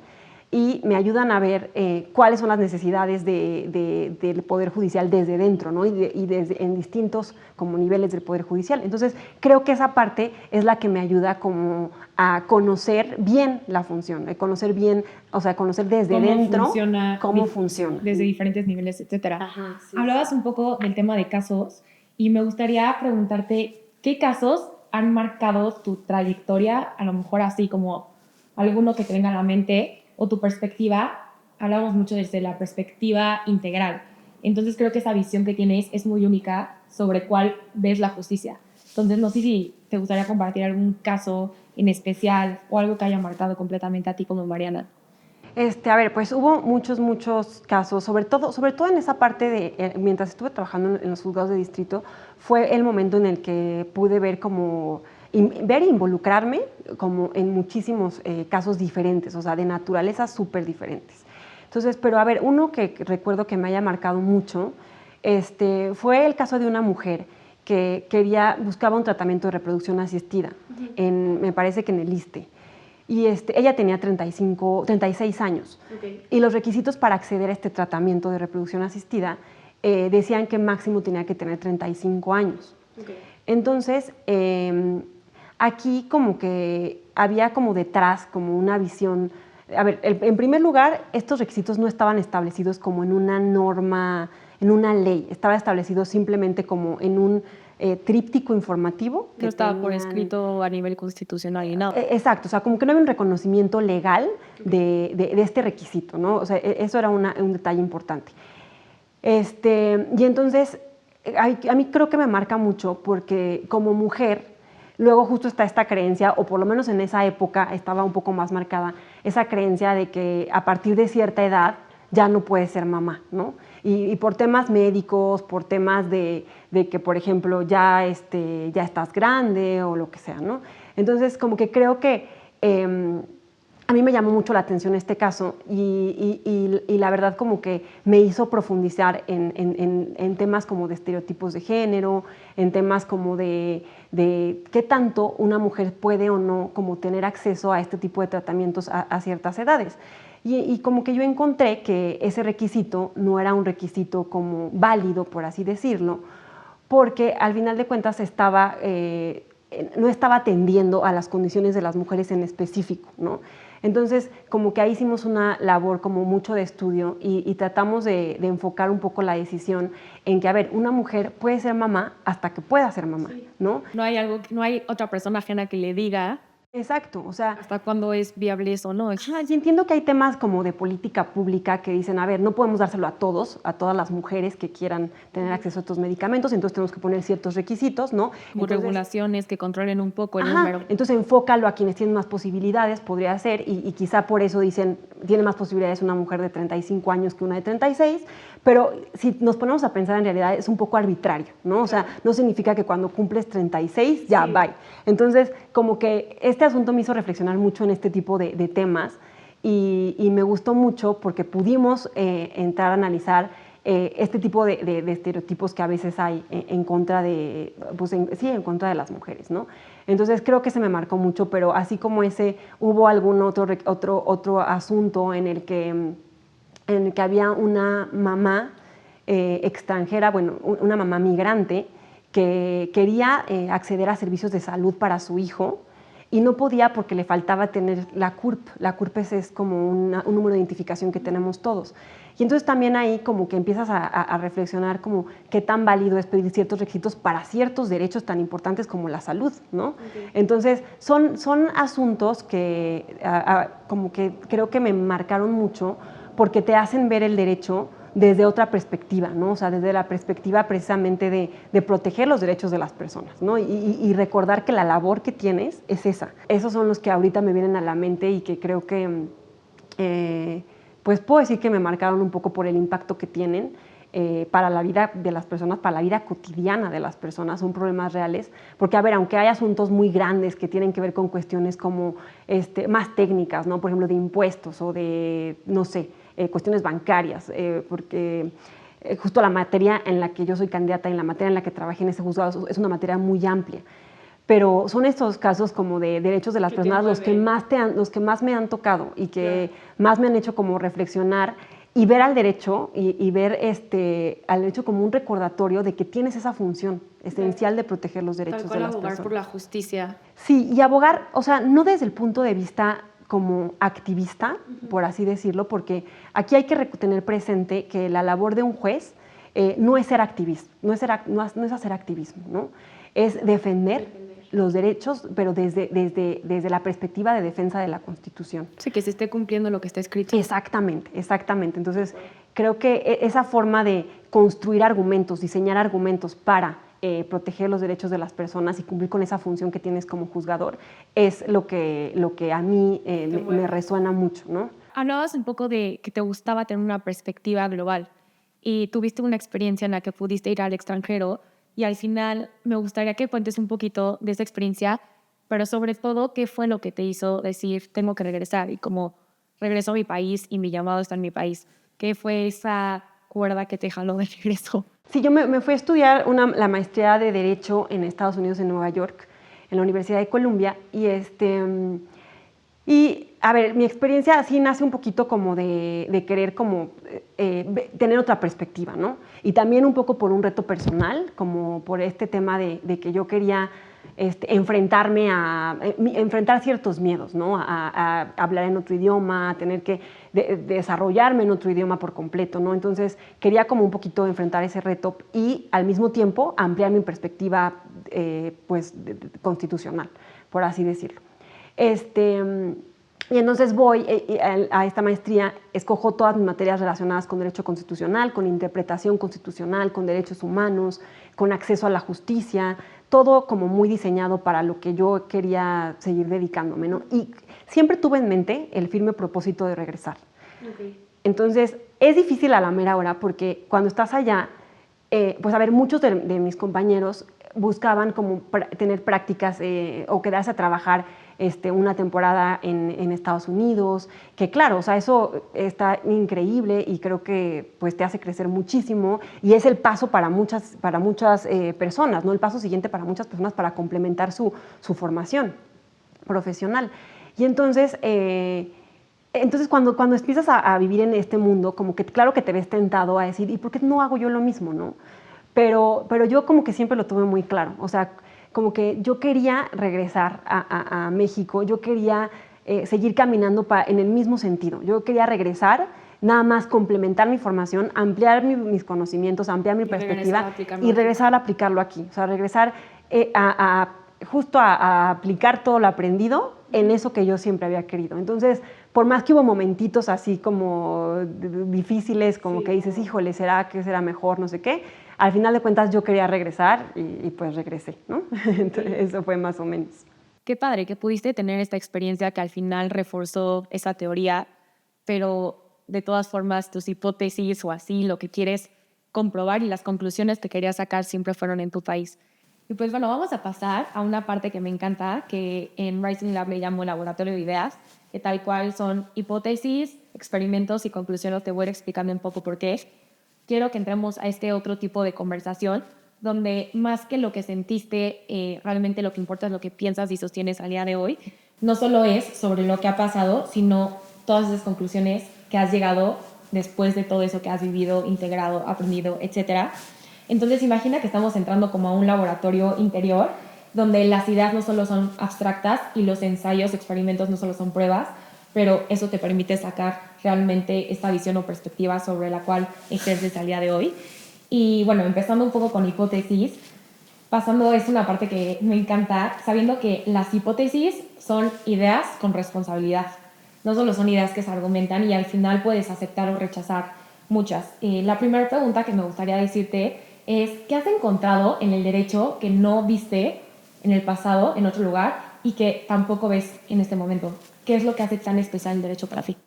y me ayudan a ver cuáles son las necesidades del Poder Judicial desde dentro, ¿no? y en distintos como niveles del Poder Judicial. Entonces, creo que esa parte es la que me ayuda como a conocer bien la función, a conocer bien, o sea, conocer desde dentro cómo funciona. Desde diferentes niveles, etcétera. Ajá, sí, Hablabas un poco del tema de casos y me gustaría preguntarte, ¿qué casos han marcado tu trayectoria? A lo mejor así como alguno que te venga a la mente o tu perspectiva. Hablamos mucho desde la perspectiva integral. Entonces creo que esa visión que tienes es muy única sobre cuál ves la justicia. Entonces no sé si te gustaría compartir algún caso en especial o algo que haya marcado completamente a ti como Mariana. A ver, pues hubo muchos casos, sobre todo en esa parte de, mientras estuve trabajando en los juzgados de distrito, fue el momento en el que pude ver ver e involucrarme como en muchísimos casos diferentes, o sea, de naturalezas súper diferentes. Entonces, pero a ver, uno que recuerdo que me haya marcado mucho, fue el caso de una mujer que buscaba un tratamiento de reproducción asistida, me parece que en el ISSSTE. Y ella tenía 36 años. Y los requisitos para acceder a este tratamiento de reproducción asistida decían que máximo tenía que tener 35 años. Entonces, aquí como que había como detrás como una visión. A ver, en primer lugar, estos requisitos no estaban establecidos como en una norma, en una ley. Estaba establecido simplemente como en un tríptico informativo. No estaba por escrito a nivel constitucional y nada. Exacto, o sea, como que no había un reconocimiento legal de este requisito, ¿no? O sea, eso era un detalle importante. Y entonces, a mí creo que me marca mucho porque como mujer, luego justo está esta creencia, o por lo menos en esa época estaba un poco más marcada, esa creencia de que a partir de cierta edad ya no puedes ser mamá, ¿no? Y por temas médicos, por temas de que, por ejemplo, ya estás grande o lo que sea, ¿no? Entonces, como que creo que a mí me llamó mucho la atención este caso y la verdad como que me hizo profundizar en temas como de estereotipos de género, en temas como de qué tanto una mujer puede o no como tener acceso a este tipo de tratamientos a ciertas edades. Y como que yo encontré que ese requisito no era un requisito como válido, por así decirlo, porque al final de cuentas no estaba atendiendo a las condiciones de las mujeres en específico, ¿no? Entonces, como que ahí hicimos una labor como mucho de estudio y tratamos de enfocar un poco la decisión en que, a ver, una mujer puede ser mamá hasta que pueda ser mamá, sí, ¿no? No hay otra persona ajena que le diga exacto, o sea, hasta cuándo es viable eso o no. Y entiendo que hay temas como de política pública que dicen, a ver, no podemos dárselo a todas las mujeres que quieran tener acceso a estos medicamentos, entonces tenemos que poner ciertos requisitos, ¿no? Como regulaciones que controlen un poco el número. Entonces enfócalo a quienes tienen más posibilidades, podría ser, y quizá por eso dicen, tiene más posibilidades una mujer de 35 años que una de 36, pero si nos ponemos a pensar en realidad es un poco arbitrario, ¿no? O sea, no significa que cuando cumples 36 ya, sí, bye. Entonces, como que este asunto me hizo reflexionar mucho en este tipo de temas y me gustó mucho porque pudimos entrar a analizar este tipo de estereotipos que a veces hay en contra de, pues en contra de las mujeres, ¿no? Entonces creo que se me marcó mucho, pero así como ese, hubo algún otro asunto en el que había una mamá extranjera, bueno, una mamá migrante que quería acceder a servicios de salud para su hijo y no podía porque le faltaba tener la CURP. La CURP es como un número de identificación que tenemos todos. Y entonces también ahí como que empiezas a reflexionar como qué tan válido es pedir ciertos requisitos para ciertos derechos tan importantes como la salud, ¿no? Okay. Entonces son asuntos que como que creo que me marcaron mucho porque te hacen ver el derecho desde otra perspectiva, ¿no? O sea, desde la perspectiva precisamente de proteger los derechos de las personas, ¿no? Y recordar que la labor que tienes es esa. Esos son los que ahorita me vienen a la mente y que creo que, pues puedo decir que me marcaron un poco por el impacto que tienen para la vida de las personas, para la vida cotidiana de las personas, son problemas reales, porque a ver, aunque hay asuntos muy grandes que tienen que ver con cuestiones como más técnicas, ¿no? Por ejemplo, de impuestos o de, no sé, cuestiones bancarias, porque justo la materia en la que yo soy candidata y la materia en la que trabajé en ese juzgado es una materia muy amplia. Pero son estos casos como de derechos de las personas los que más me han tocado y que más me han hecho como reflexionar y ver al derecho y ver al derecho como un recordatorio de que tienes esa función esencial de proteger los derechos de las personas. Abogar por la justicia. Sí, y abogar, o sea, no desde el punto de vista como activista, por así decirlo, porque aquí hay que tener presente que la labor de un juez no es ser activista, no es hacer activismo, ¿no? Es defender los derechos, pero desde la perspectiva de defensa de la Constitución. Sí, que se esté cumpliendo lo que está escrito. Exactamente, exactamente. Entonces, creo que esa forma de construir argumentos, diseñar argumentos para proteger los derechos de las personas y cumplir con esa función que tienes como juzgador es lo que a mí me resuena mucho, ¿no? Hablabas un poco de que te gustaba tener una perspectiva global y tuviste una experiencia en la que pudiste ir al extranjero y al final me gustaría que cuentes un poquito de esa experiencia, pero sobre todo, ¿qué fue lo que te hizo decir, tengo que regresar? Y como regreso a mi país y mi llamado está en mi país, ¿qué fue esa cuerda que te jaló de regreso? Sí, yo me fui a estudiar la maestría de Derecho en Estados Unidos, en Nueva York, en la Universidad de Columbia, y a ver, mi experiencia así nace un poquito como de querer como tener otra perspectiva, ¿no? Y también un poco por un reto personal, como por este tema de que yo quería enfrentar ciertos miedos, ¿no? A hablar en otro idioma, a tener que desarrollarme en otro idioma por completo, ¿no? Entonces quería como un poquito enfrentar ese reto y al mismo tiempo ampliar mi perspectiva pues, constitucional, por así decirlo. Y entonces voy a esta maestría, escojo todas mis materias relacionadas con derecho constitucional, con interpretación constitucional, con derechos humanos, con acceso a la justicia, todo como muy diseñado para lo que yo quería seguir dedicándome, ¿no? Y siempre tuve en mente el firme propósito de regresar. Okay. Entonces, es difícil a la mera hora porque cuando estás allá, pues a ver, muchos de mis compañeros buscaban como tener prácticas o quedarse a trabajar una temporada en Estados Unidos, que claro, o sea, eso está increíble y creo que pues te hace crecer muchísimo y es el paso para muchas personas, ¿no? El paso siguiente para muchas personas para complementar su formación profesional. Y entonces cuando empiezas a vivir en este mundo, como que claro que te ves tentado a decir, ¿y por qué no hago yo lo mismo, no? Pero yo como que siempre lo tuve muy claro, o sea, como que yo quería regresar a México, yo quería seguir caminando en el mismo sentido, yo quería regresar, nada más complementar mi formación, ampliar mis conocimientos, ampliar mi perspectiva y regresar a aplicarlo aquí, o sea, regresar justo a aplicar todo lo aprendido en eso que yo siempre había querido. Entonces, por más que hubo momentitos así como difíciles, como sí, que dices, híjole, ¿será que será mejor? No sé qué. Al final de cuentas yo quería regresar y pues regresé, ¿no? Entonces, eso fue más o menos. Qué padre que pudiste tener esta experiencia que al final reforzó esa teoría, pero de todas formas tus hipótesis o así, lo que quieres comprobar y las conclusiones que querías sacar siempre fueron en tu país. Y pues bueno, vamos a pasar a una parte que me encanta, que en Rising Lab le llamo laboratorio de ideas, que tal cual son hipótesis, experimentos y conclusiones. Te voy a ir explicando un poco por qué. Quiero que entremos a este otro tipo de conversación, donde más que lo que sentiste, realmente lo que importa es lo que piensas y sostienes al día de hoy. No solo es sobre lo que ha pasado, sino todas esas conclusiones que has llegado después de todo eso que has vivido, integrado, aprendido, etc. Entonces imagina que estamos entrando como a un laboratorio interior, donde las ideas no solo son abstractas y los ensayos, experimentos no solo son pruebas, pero eso te permite sacar realmente esta visión o perspectiva sobre la cual ejerces al día de hoy. Y bueno, empezando un poco con hipótesis, pasando es una parte que me encanta, sabiendo que las hipótesis son ideas con responsabilidad. No solo son ideas que se argumentan y al final puedes aceptar o rechazar muchas. La primera pregunta que me gustaría decirte es, ¿qué has encontrado en el derecho que no viste en el pasado, en otro lugar, y que tampoco ves en este momento? ¿Qué es lo que hace tan especial el derecho para ti?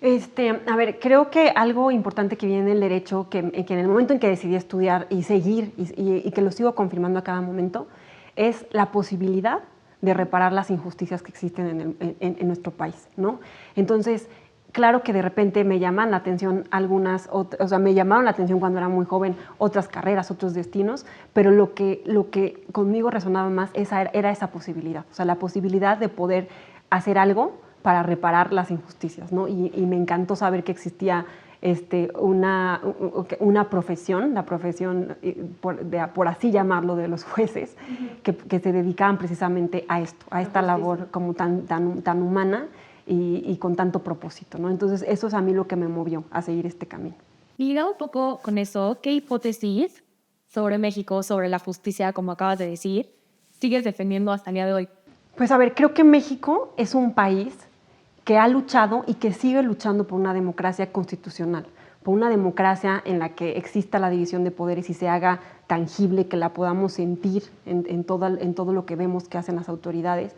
A ver, creo que algo importante que viene en el derecho, que en el momento en que decidí estudiar y seguir, y que lo sigo confirmando a cada momento, es la posibilidad de reparar las injusticias que existen en nuestro país, ¿no? Entonces, claro que de repente me llaman la atención algunas, o sea, me llamaron la atención cuando era muy joven otras carreras, otros destinos, pero lo que conmigo resonaba más era esa posibilidad, o sea, la posibilidad de poder hacer algo para reparar las injusticias, ¿no? Y me encantó saber que existía una profesión, la profesión, por así llamarlo, de los jueces, que se dedicaban precisamente a esto, a esta labor como tan humana y con tanto propósito, ¿no? Entonces, eso es a mí lo que me movió a seguir este camino. Liga un poco con eso, ¿qué hipótesis sobre México, sobre la justicia, como acabas de decir, sigues defendiendo hasta el día de hoy? Pues a ver, creo que México es un país que ha luchado y que sigue luchando por una democracia constitucional, por una democracia en la que exista la división de poderes y se haga tangible, que la podamos sentir en todo lo que vemos que hacen las autoridades,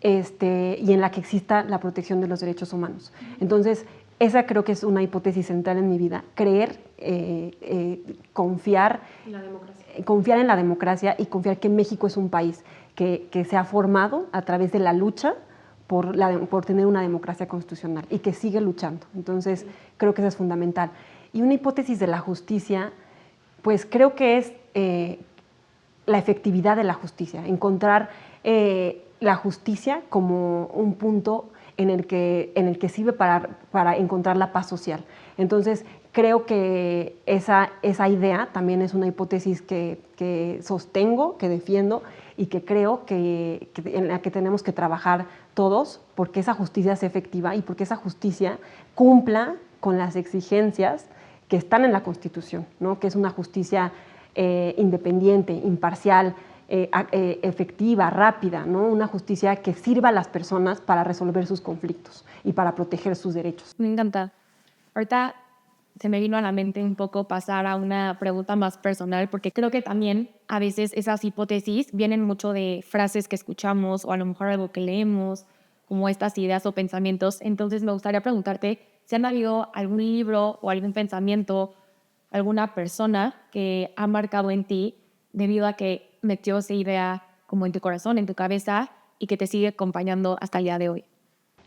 y en la que exista la protección de los derechos humanos. Entonces, esa creo que es una hipótesis central en mi vida, creer, confiar en la democracia y confiar que México es un país que se ha formado a través de la lucha por tener una democracia constitucional y que sigue luchando. Entonces, creo que eso es fundamental. Y una hipótesis de la justicia, pues creo que es la efectividad de la justicia, encontrar la justicia como un punto en el que sirve para encontrar la paz social. Entonces, creo que esa idea también es una hipótesis que sostengo, que defiendo y que creo que en la que tenemos que trabajar todos porque esa justicia sea efectiva y porque esa justicia cumpla con las exigencias que están en la Constitución, ¿no? Que es una justicia independiente, imparcial, efectiva, rápida, ¿no? Una justicia que sirva a las personas para resolver sus conflictos y para proteger sus derechos. Me encanta. Ahorita se me vino a la mente un poco pasar a una pregunta más personal, porque creo que también a veces esas hipótesis vienen mucho de frases que escuchamos o a lo mejor algo que leemos, como estas ideas o pensamientos. Entonces me gustaría preguntarte si han habido algún libro o algún pensamiento, alguna persona que ha marcado en ti debido a que metió esa idea como en tu corazón, en tu cabeza y que te sigue acompañando hasta el día de hoy.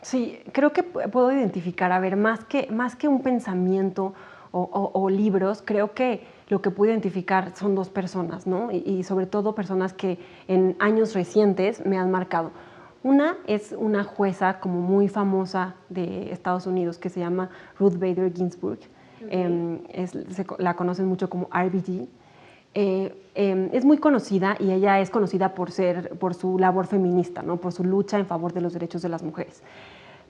Sí, creo que puedo identificar, a ver, más que un pensamiento o libros, creo que lo que puedo identificar son dos personas, ¿no? Y sobre todo personas que en años recientes me han marcado. Una es una jueza como muy famosa de Estados Unidos que se llama Ruth Bader Ginsburg. Okay. La conocen mucho como RBG. Es muy conocida y ella es conocida por su labor feminista, ¿no? Por su lucha en favor de los derechos de las mujeres.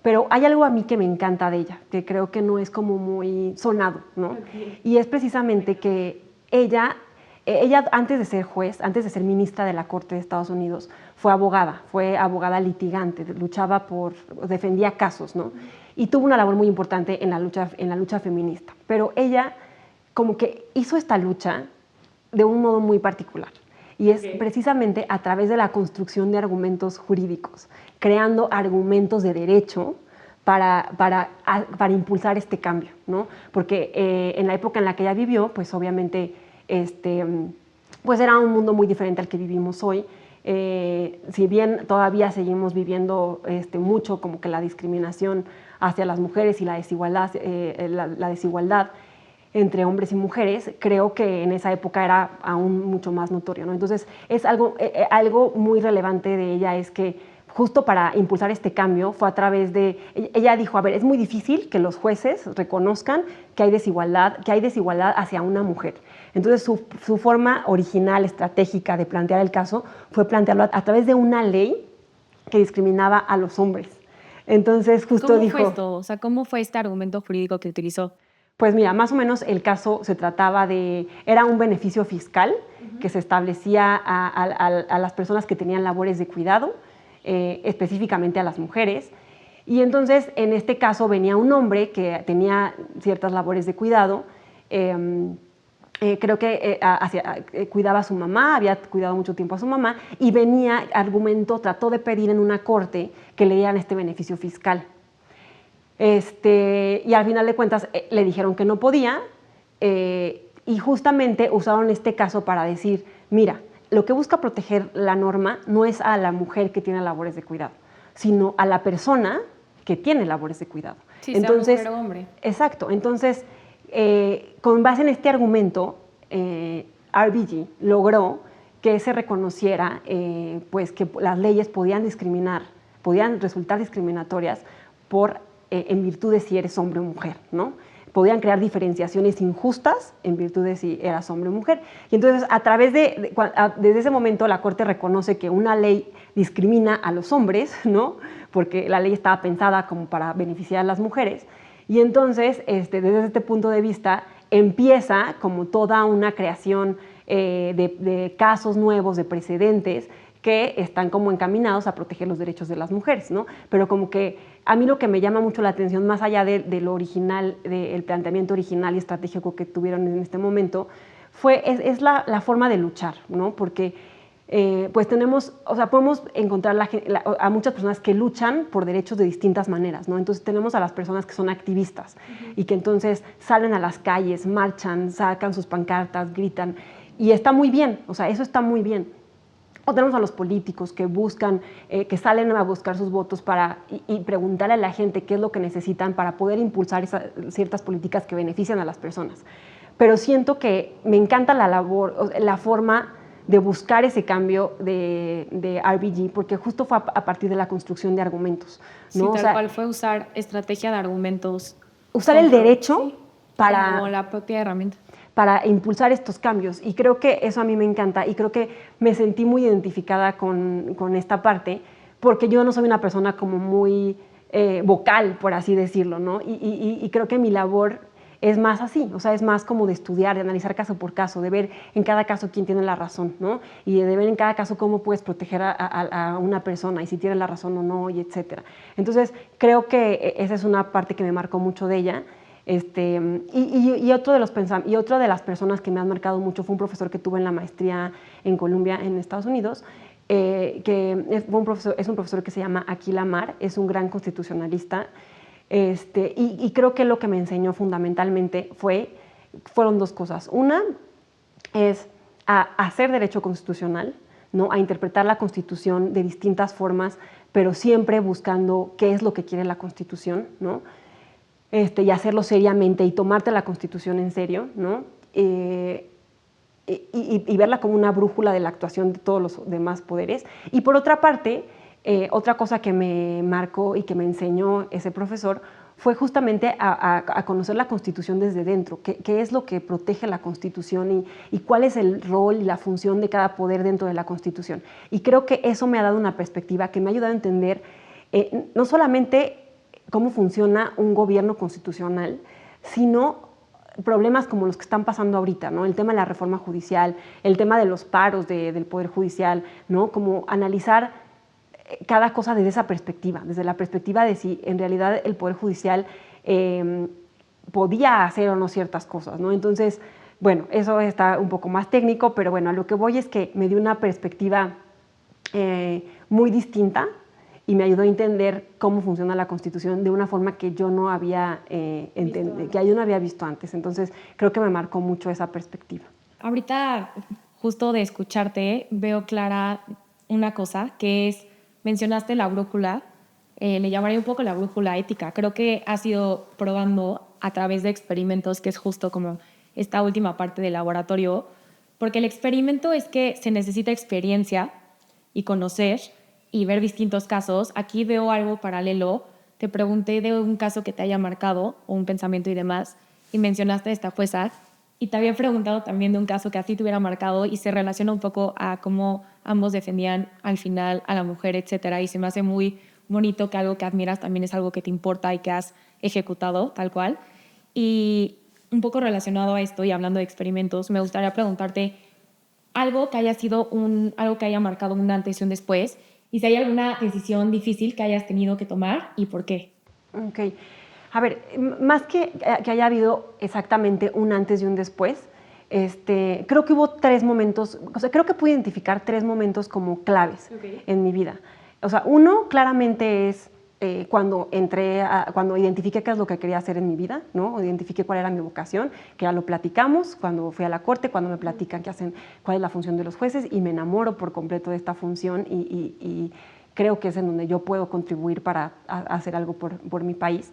Pero hay algo a mí que me encanta de ella, que creo que no es como muy sonado, ¿no? Okay. Y es precisamente que ella antes de ser juez, antes de ser ministra de la Corte de Estados Unidos, fue abogada litigante, defendía casos, ¿no? Y tuvo una labor muy importante en la lucha feminista. Pero ella como que hizo esta lucha de un modo muy particular. Y es precisamente a través de la construcción de argumentos jurídicos, creando argumentos de derecho para impulsar este cambio, ¿no? Porque en la época en la que ella vivió, pues obviamente pues era un mundo muy diferente al que vivimos hoy. Si bien todavía seguimos viviendo mucho como que la discriminación hacia las mujeres y la desigualdad entre hombres y mujeres, creo que en esa época era aún mucho más notorio, ¿no? Entonces, es algo muy relevante de ella es que justo para impulsar este cambio fue a través de... Ella dijo, a ver, es muy difícil que los jueces reconozcan que hay desigualdad hacia una mujer. Entonces, su forma original, estratégica de plantear el caso fue plantearlo a través de una ley que discriminaba a los hombres. Entonces, justo dijo... ¿Cómo fue esto? O sea, ¿cómo fue este argumento jurídico que utilizó? Pues mira, más o menos el caso se trataba era un beneficio fiscal que se establecía a las personas que tenían labores de cuidado, específicamente a las mujeres. Y entonces, en este caso, venía un hombre que tenía ciertas labores de cuidado, creo que cuidaba a su mamá, había cuidado mucho tiempo a su mamá, y trató de pedir en una corte que le dieran este beneficio fiscal. Y al final de cuentas le dijeron que no podía y justamente usaron este caso para decir, mira, lo que busca proteger la norma no es a la mujer que tiene labores de cuidado, sino a la persona que tiene labores de cuidado. Sí, entonces, sea mujer o hombre. Exacto. Entonces, con base en este argumento, RBG logró que se reconociera pues que las leyes podían resultar discriminatorias en virtud de si eres hombre o mujer, ¿no? Podían crear diferenciaciones injustas en virtud de si eras hombre o mujer. Y entonces, desde ese momento, la Corte reconoce que una ley discrimina a los hombres, ¿no? Porque la ley estaba pensada como para beneficiar a las mujeres. Y entonces, desde este punto de vista, empieza como toda una creación de casos nuevos, de precedentes, que están como encaminados a proteger los derechos de las mujeres, ¿no? Pero como que a mí lo que me llama mucho la atención, más allá de lo original, del planteamiento original y estratégico que tuvieron en este momento, es la forma de luchar, ¿no? Porque pues podemos encontrar a muchas personas que luchan por derechos de distintas maneras, ¿no? Entonces tenemos a las personas que son activistas y que entonces salen a las calles, marchan, sacan sus pancartas, gritan, y está muy bien, o sea, eso está muy bien. O tenemos a los políticos que que salen a buscar sus votos y preguntarle a la gente qué es lo que necesitan para poder impulsar ciertas políticas que benefician a las personas. Pero siento que me encanta la forma de buscar ese cambio de RBG, porque justo fue a partir de la construcción de argumentos, ¿no? Sí, tal cual fue usar estrategia de argumentos. Usar el derecho sí, como la propia herramienta. Para impulsar estos cambios. Y creo que eso a mí me encanta y creo que me sentí muy identificada con esta parte, porque yo no soy una persona como muy vocal, por así decirlo, ¿no? Y creo que mi labor es más así, o sea, es más como de estudiar, de analizar caso por caso, de ver en cada caso quién tiene la razón, ¿no? Y de ver en cada caso cómo puedes proteger a una persona y si tiene la razón o no, y etcétera. Entonces, creo que esa es una parte que me marcó mucho de ella. Y otro de las personas que me han marcado mucho fue un profesor que tuve en la maestría en Columbia, en Estados Unidos, que es un profesor que se llama Akhil Amar, es un gran constitucionalista, y creo que lo que me enseñó fundamentalmente fueron dos cosas. Una es a hacer derecho constitucional, ¿no? A interpretar la Constitución de distintas formas, pero siempre buscando qué es lo que quiere la Constitución, ¿no? Y hacerlo seriamente y tomarte la Constitución en serio, ¿no? Y verla como una brújula de la actuación de todos los demás poderes. Y por otra parte, otra cosa que me marcó y que me enseñó ese profesor fue justamente a conocer la Constitución desde dentro, qué es lo que protege la Constitución y cuál es el rol y la función de cada poder dentro de la Constitución. Y creo que eso me ha dado una perspectiva que me ha ayudado a entender no solamente cómo funciona un gobierno constitucional, sino problemas como los que están pasando ahorita, ¿no? El tema de la reforma judicial, el tema de los paros del Poder Judicial, ¿no? Como analizar cada cosa desde esa perspectiva, desde la perspectiva de si en realidad el Poder Judicial podía hacer o no ciertas cosas, ¿no? Entonces, bueno, eso está un poco más técnico, pero bueno, a lo que voy es que me dio una perspectiva muy distinta y me ayudó a entender cómo funciona la Constitución de una forma que yo no había visto antes. Entonces, creo que me marcó mucho esa perspectiva. Ahorita, justo de escucharte, veo clara una cosa, que es, mencionaste la brújula, le llamaría un poco la brújula ética. Creo que has ido probando a través de experimentos, que es justo como esta última parte del laboratorio, porque el experimento es que se necesita experiencia y conocer y ver distintos casos. Aquí veo algo paralelo. Te pregunté de un caso que te haya marcado o un pensamiento y demás, y mencionaste esta jueza, y te había preguntado también de un caso que a ti te hubiera marcado y se relaciona un poco a cómo ambos defendían al final a la mujer, etcétera, y se me hace muy bonito que algo que admiras también es algo que te importa y que has ejecutado tal cual. Y un poco relacionado a esto y hablando de experimentos, me gustaría preguntarte algo que haya sido algo que haya marcado un antes y un después, y si hay alguna decisión difícil que hayas tenido que tomar y por qué. Ok. A ver, más que haya habido exactamente un antes y un después, creo que hubo 3 momentos, o sea, creo que pude identificar 3 momentos como claves en mi vida. O sea, uno claramente es cuando identifiqué qué es lo que quería hacer en mi vida, ¿no? O identifiqué cuál era mi vocación, que ya lo platicamos cuando fui a la corte, cuando me platican cuál es la función de los jueces, y me enamoro por completo de esta función y creo que es en donde yo puedo contribuir para hacer algo por mi país.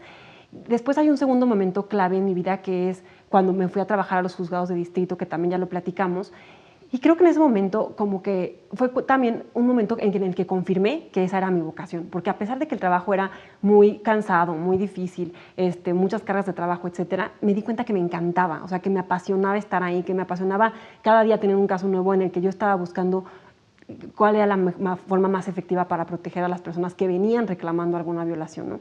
Después hay un segundo momento clave en mi vida, que es cuando me fui a trabajar a los juzgados de distrito, que también ya lo platicamos. Y creo que en ese momento como que fue también un momento en el que confirmé que esa era mi vocación, porque a pesar de que el trabajo era muy cansado, muy difícil, muchas cargas de trabajo, etcétera, me di cuenta que me encantaba, o sea, que me apasionaba estar ahí, que me apasionaba cada día tener un caso nuevo en el que yo estaba buscando cuál era la forma más efectiva para proteger a las personas que venían reclamando alguna violación, ¿no?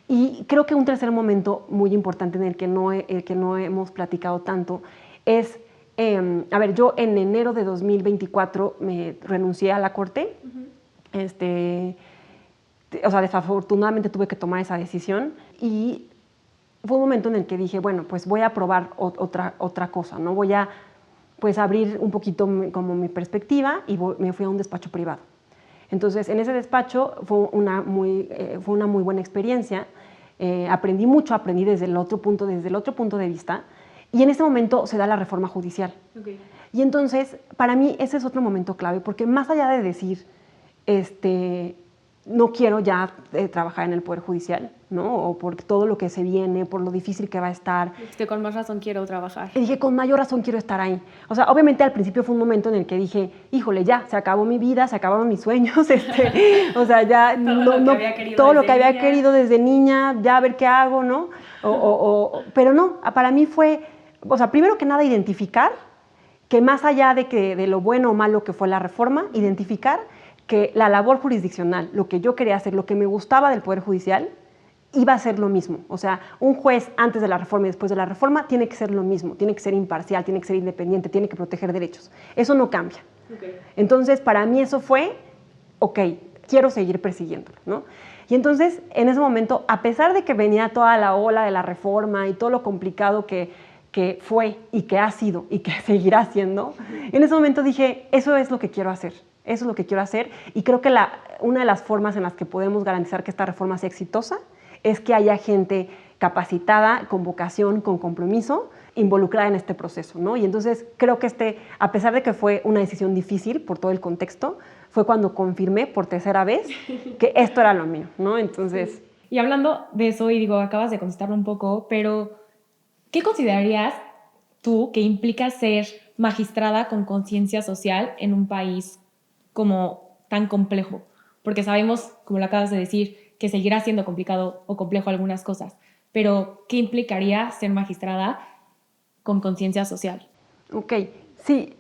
Y creo que un tercer momento muy importante en el que no hemos platicado tanto es, a ver, yo en enero de 2024 me renuncié a la corte. O sea, desafortunadamente tuve que tomar esa decisión y fue un momento en el que dije, bueno, pues voy a probar otra cosa, ¿no? Voy a pues abrir un poquito como mi perspectiva y me fui a un despacho privado. Entonces, en ese despacho fue una muy buena experiencia. Aprendí mucho, aprendí desde el otro punto de vista. Y en ese momento se da la reforma judicial. Okay. Y entonces, para mí, ese es otro momento clave, porque más allá de decir, no quiero ya trabajar en el Poder Judicial, ¿no? O por todo lo que se viene, por lo difícil que va a estar. Con más razón quiero trabajar. Y dije, con mayor razón quiero estar ahí. O sea, obviamente al principio fue un momento en el que dije, híjole, ya, se acabó mi vida, se acabaron mis sueños, o sea, ya todo lo que había querido desde niña, ya a ver qué hago, ¿no? Pero no, para mí fue, o sea, primero que nada identificar que más allá de lo bueno o malo que fue la reforma, identificar que la labor jurisdiccional, lo que yo quería hacer, lo que me gustaba del Poder Judicial, iba a ser lo mismo. O sea, un juez antes de la reforma y después de la reforma tiene que ser lo mismo, tiene que ser imparcial, tiene que ser independiente, tiene que proteger derechos. Eso no cambia. Okay. Entonces, para mí eso fue, ok, quiero seguir persiguiéndolo, ¿no? Y entonces, en ese momento, a pesar de que venía toda la ola de la reforma y todo lo complicado que fue y que ha sido y que seguirá siendo, en ese momento dije, eso es lo que quiero hacer. Eso es lo que quiero hacer y creo que una de las formas en las que podemos garantizar que esta reforma sea exitosa es que haya gente capacitada, con vocación, con compromiso, involucrada en este proceso, ¿no? Y entonces creo que a pesar de que fue una decisión difícil por todo el contexto, fue cuando confirmé por tercera vez que esto era lo mío, ¿no? Entonces... Sí. Y hablando de eso, y digo, acabas de contestarlo un poco, pero ¿qué considerarías tú que implica ser magistrada con conciencia social en un país como tan complejo? Porque sabemos, como lo acabas de decir, que seguirá siendo complicado o complejo algunas cosas, pero ¿qué implicaría ser magistrada con conciencia social? Ok, sí.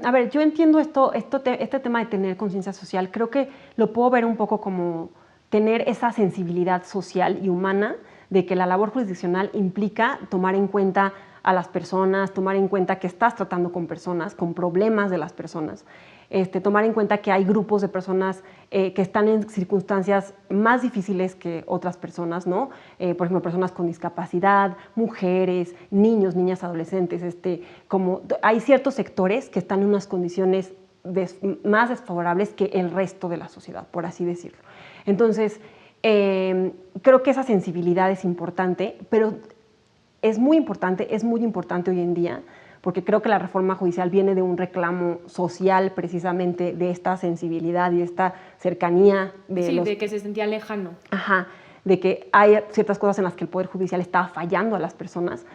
A ver, yo entiendo este tema de tener conciencia social. Creo que lo puedo ver un poco como tener esa sensibilidad social y humana de que la labor jurisdiccional implica tomar en cuenta a las personas, tomar en cuenta que estás tratando con personas, con problemas de las personas, tomar en cuenta que hay grupos de personas que están en circunstancias más difíciles que otras personas, ¿no? Por ejemplo, personas con discapacidad, mujeres, niños, niñas, adolescentes. Como hay ciertos sectores que están en unas condiciones más desfavorables que el resto de la sociedad, por así decirlo. Entonces, creo que esa sensibilidad es importante, pero es muy importante hoy en día, porque creo que la reforma judicial viene de un reclamo social precisamente de esta sensibilidad y de esta cercanía. De que se sentía lejano. Ajá, de que hay ciertas cosas en las que el Poder Judicial estaba fallando a las personas,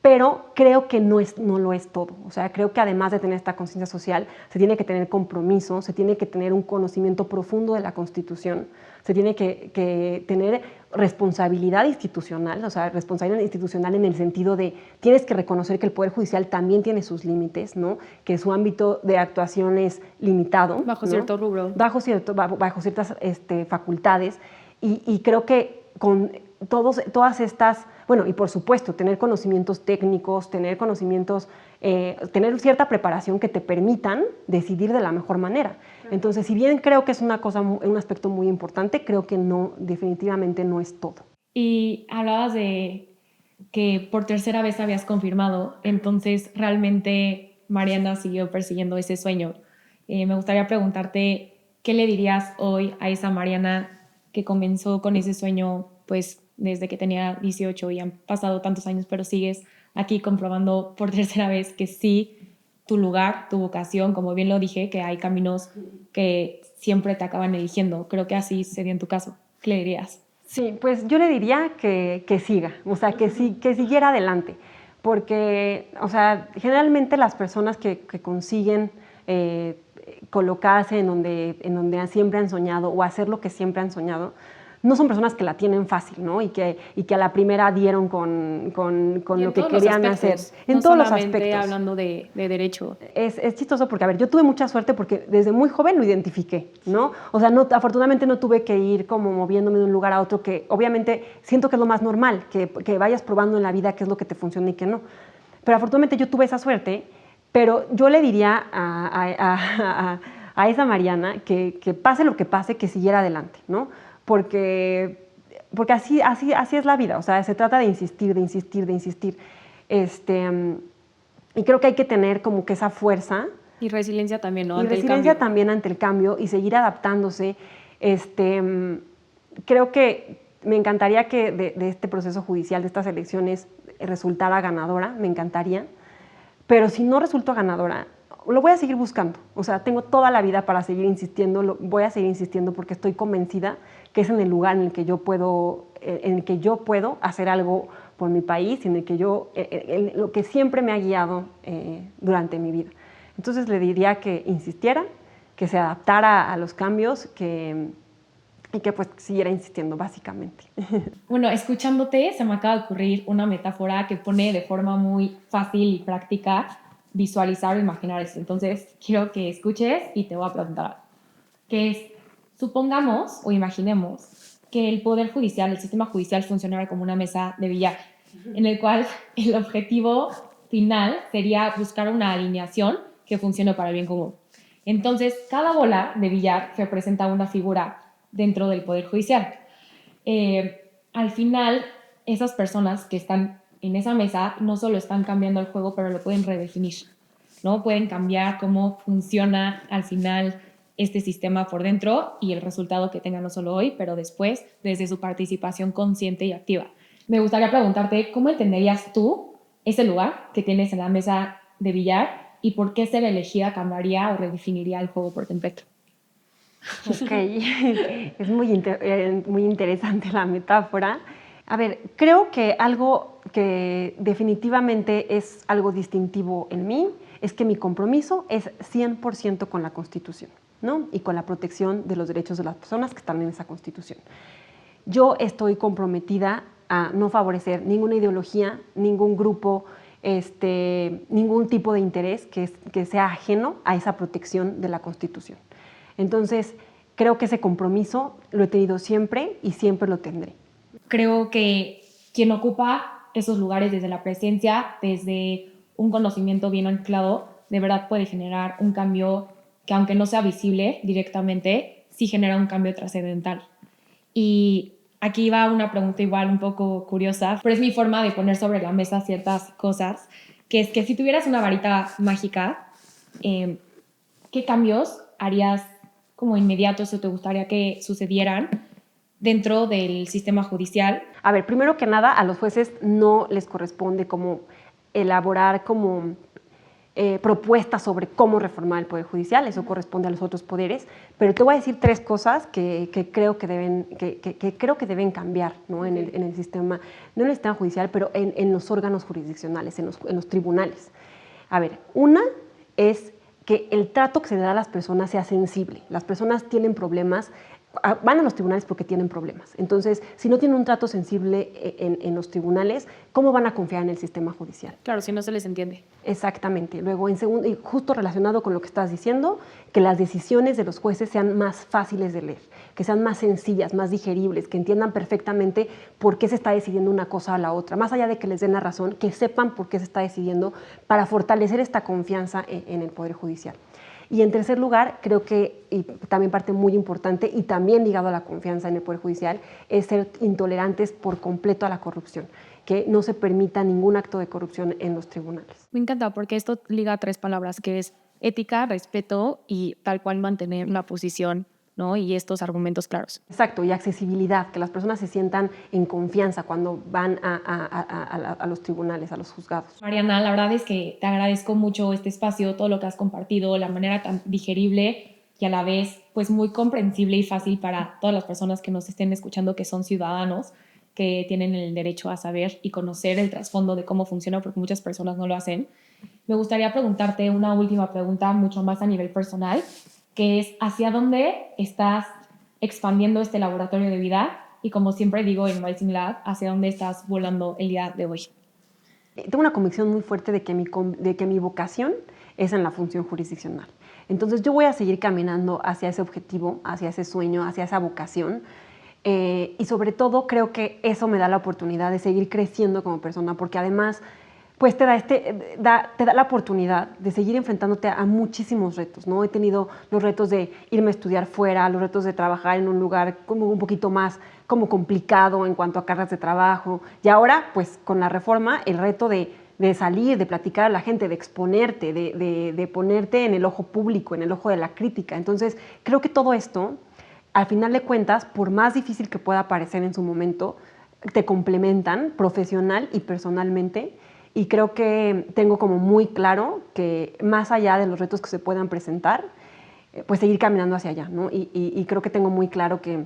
pero creo que no lo es todo. O sea, creo que además de tener esta conciencia social, se tiene que tener compromiso, se tiene que tener un conocimiento profundo de la Constitución, se tiene que tener responsabilidad institucional, o sea, responsabilidad institucional en el sentido de tienes que reconocer que el Poder Judicial también tiene sus límites, ¿no? Que su ámbito de actuación es limitado. Bajo, ¿no?, cierto rubro. Bajo ciertas facultades. Y creo que con todas estas, bueno, y por supuesto, tener conocimientos técnicos, tener cierta preparación que te permitan decidir de la mejor manera. Entonces, si bien creo que es un aspecto muy importante, creo que definitivamente no es todo. Y hablabas de que por tercera vez habías confirmado, entonces realmente Mariana siguió persiguiendo ese sueño. Me gustaría preguntarte, ¿qué le dirías hoy a esa Mariana que comenzó con ese sueño, pues desde que tenía 18 y han pasado tantos años, pero sigues aquí comprobando por tercera vez que sí, tu lugar, tu vocación, como bien lo dije, que hay caminos que siempre te acaban eligiendo? Creo que así sería en tu caso. ¿Qué le dirías? Sí, pues yo le diría que siga, o sea, que siguiera adelante, porque, o sea, generalmente las personas que consiguen colocarse en donde siempre han soñado o hacer lo que siempre han soñado, no son personas que la tienen fácil, ¿no? Y que a la primera dieron con lo que querían hacer. En todos los aspectos. Hablando de derecho. Es chistoso porque, a ver, yo tuve mucha suerte porque desde muy joven lo identifiqué, ¿no? O sea, afortunadamente no tuve que ir como moviéndome de un lugar a otro, que obviamente siento que es lo más normal, que vayas probando en la vida qué es lo que te funciona y qué no. Pero afortunadamente yo tuve esa suerte, pero yo le diría a esa Mariana que pase lo que pase, que siguiera adelante, ¿no? Porque así es la vida, o sea, se trata de insistir. Y creo que hay que tener como que esa fuerza. Y resiliencia también, ¿no? Y resiliencia también ante el cambio y seguir adaptándose. Creo que me encantaría que de este proceso judicial, de estas elecciones, resultara ganadora, me encantaría. Pero si no resulto ganadora, lo voy a seguir buscando. O sea, tengo toda la vida para seguir insistiendo, voy a seguir insistiendo porque estoy convencida que es en el lugar en el que yo puedo hacer algo por mi país, en el que lo que siempre me ha guiado durante mi vida. Entonces le diría que insistiera, que se adaptara a los cambios, y que pues siguiera insistiendo, básicamente. Bueno, escuchándote se me acaba de ocurrir una metáfora que pone de forma muy fácil y práctica visualizar o imaginar esto. Entonces quiero que escuches y te voy a preguntar algo. Que es, supongamos o imaginemos que el Poder Judicial, el sistema judicial funcionara como una mesa de billar, en el cual el objetivo final sería buscar una alineación que funcione para el bien común. Entonces, cada bola de billar representa una figura dentro del Poder Judicial. Al final, esas personas que están en esa mesa no solo están cambiando el juego, pero lo pueden redefinir, ¿no? Pueden cambiar cómo funciona al final este sistema por dentro y el resultado que tengan no solo hoy, pero después, desde su participación consciente y activa. Me gustaría preguntarte, ¿cómo entenderías tú ese lugar que tienes en la mesa de billar y por qué ser elegida cambiaría o redefiniría el juego por completo? Ok, es muy interesante la metáfora. A ver, creo que algo que definitivamente es algo distintivo en mí es que mi compromiso es 100% con la Constitución, ¿no? Y con la protección de los derechos de las personas que están en esa Constitución. Yo estoy comprometida a no favorecer ninguna ideología, ningún grupo, ningún tipo de interés que sea ajeno a esa protección de la Constitución. Entonces, creo que ese compromiso lo he tenido siempre y siempre lo tendré. Creo que quien ocupa esos lugares desde la presencia, desde un conocimiento bien anclado, de verdad puede generar un cambio que, aunque no sea visible directamente, sí genera un cambio trascendental. Y aquí va una pregunta igual un poco curiosa, pero es mi forma de poner sobre la mesa ciertas cosas, que es que si tuvieras una varita mágica, ¿qué cambios harías como inmediatos o te gustaría que sucedieran dentro del sistema judicial? A ver, primero que nada, a los jueces no les corresponde como elaborar como propuestas sobre cómo reformar el Poder Judicial, eso corresponde a los otros poderes, pero te voy a decir tres cosas que creo que deben cambiar, ¿no? En el sistema, no en el sistema judicial, pero en los órganos jurisdiccionales, en los tribunales. A ver, una es que el trato que se le da a las personas sea sensible. Las personas tienen problemas, van a los tribunales porque tienen problemas. Entonces, si no tienen un trato sensible en los tribunales, ¿cómo van a confiar en el sistema judicial? Claro, si no se les entiende. Exactamente. Luego, en segundo, y justo relacionado con lo que estás diciendo, que las decisiones de los jueces sean más fáciles de leer, que sean más sencillas, más digeribles, que entiendan perfectamente por qué se está decidiendo una cosa a la otra, más allá de que les den la razón, que sepan por qué se está decidiendo para fortalecer esta confianza en el Poder Judicial. Y en tercer lugar, creo que, y también parte muy importante y también ligado a la confianza en el Poder Judicial, es ser intolerantes por completo a la corrupción, que no se permita ningún acto de corrupción en los tribunales. Me encanta porque esto liga a tres palabras, que es ética, respeto y tal cual mantener una posición, ¿no? Y estos argumentos claros. Exacto, y accesibilidad, que las personas se sientan en confianza cuando van a los tribunales, a los juzgados. Mariana, la verdad es que te agradezco mucho este espacio, todo lo que has compartido, la manera tan digerible y a la vez pues muy comprensible y fácil para todas las personas que nos estén escuchando, que son ciudadanos, que tienen el derecho a saber y conocer el trasfondo de cómo funciona, porque muchas personas no lo hacen. Me gustaría preguntarte una última pregunta, mucho más a nivel personal, que es ¿hacia dónde estás expandiendo este laboratorio de vida? Y como siempre digo en Rising Lab, ¿hacia dónde estás volando el día de hoy? Tengo una convicción muy fuerte de que mi vocación es en la función jurisdiccional. Entonces yo voy a seguir caminando hacia ese objetivo, hacia ese sueño, hacia esa vocación. Y sobre todo creo que eso me da la oportunidad de seguir creciendo como persona, porque además pues te da la oportunidad de seguir enfrentándote a muchísimos retos, ¿no? He tenido los retos de irme a estudiar fuera, los retos de trabajar en un lugar como un poquito más como complicado en cuanto a cargas de trabajo, y ahora pues con la reforma el reto de salir, de platicar a la gente, de exponerte, de ponerte en el ojo público, en el ojo de la crítica. Entonces creo que todo esto, al final de cuentas, por más difícil que pueda parecer en su momento, te complementan profesional y personalmente. Y creo que tengo como muy claro que más allá de los retos que se puedan presentar, pues seguir caminando hacia allá, ¿no? Y creo que tengo muy claro que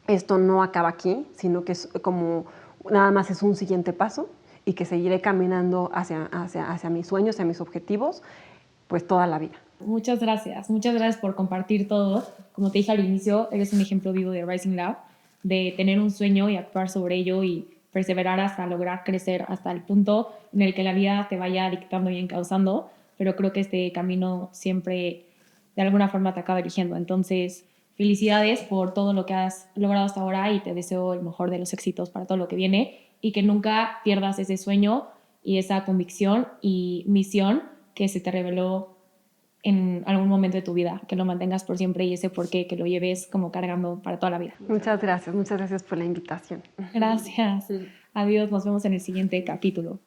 esto no acaba aquí, sino que es como nada más es un siguiente paso y que seguiré caminando hacia mis sueños, hacia mis objetivos, pues toda la vida. Muchas gracias por compartir todo. Como te dije al inicio, eres un ejemplo vivo de Rising Lab, de tener un sueño y actuar sobre ello y perseverar hasta lograr crecer hasta el punto en el que la vida te vaya dictando y encauzando, pero creo que este camino siempre de alguna forma te acaba eligiendo. Entonces, felicidades por todo lo que has logrado hasta ahora y te deseo el mejor de los éxitos para todo lo que viene y que nunca pierdas ese sueño y esa convicción y misión que se te reveló en algún momento de tu vida, que lo mantengas por siempre y ese porqué, que lo lleves como cargando para toda la vida. Muchas gracias por la invitación. Gracias. Adiós, nos vemos en el siguiente capítulo.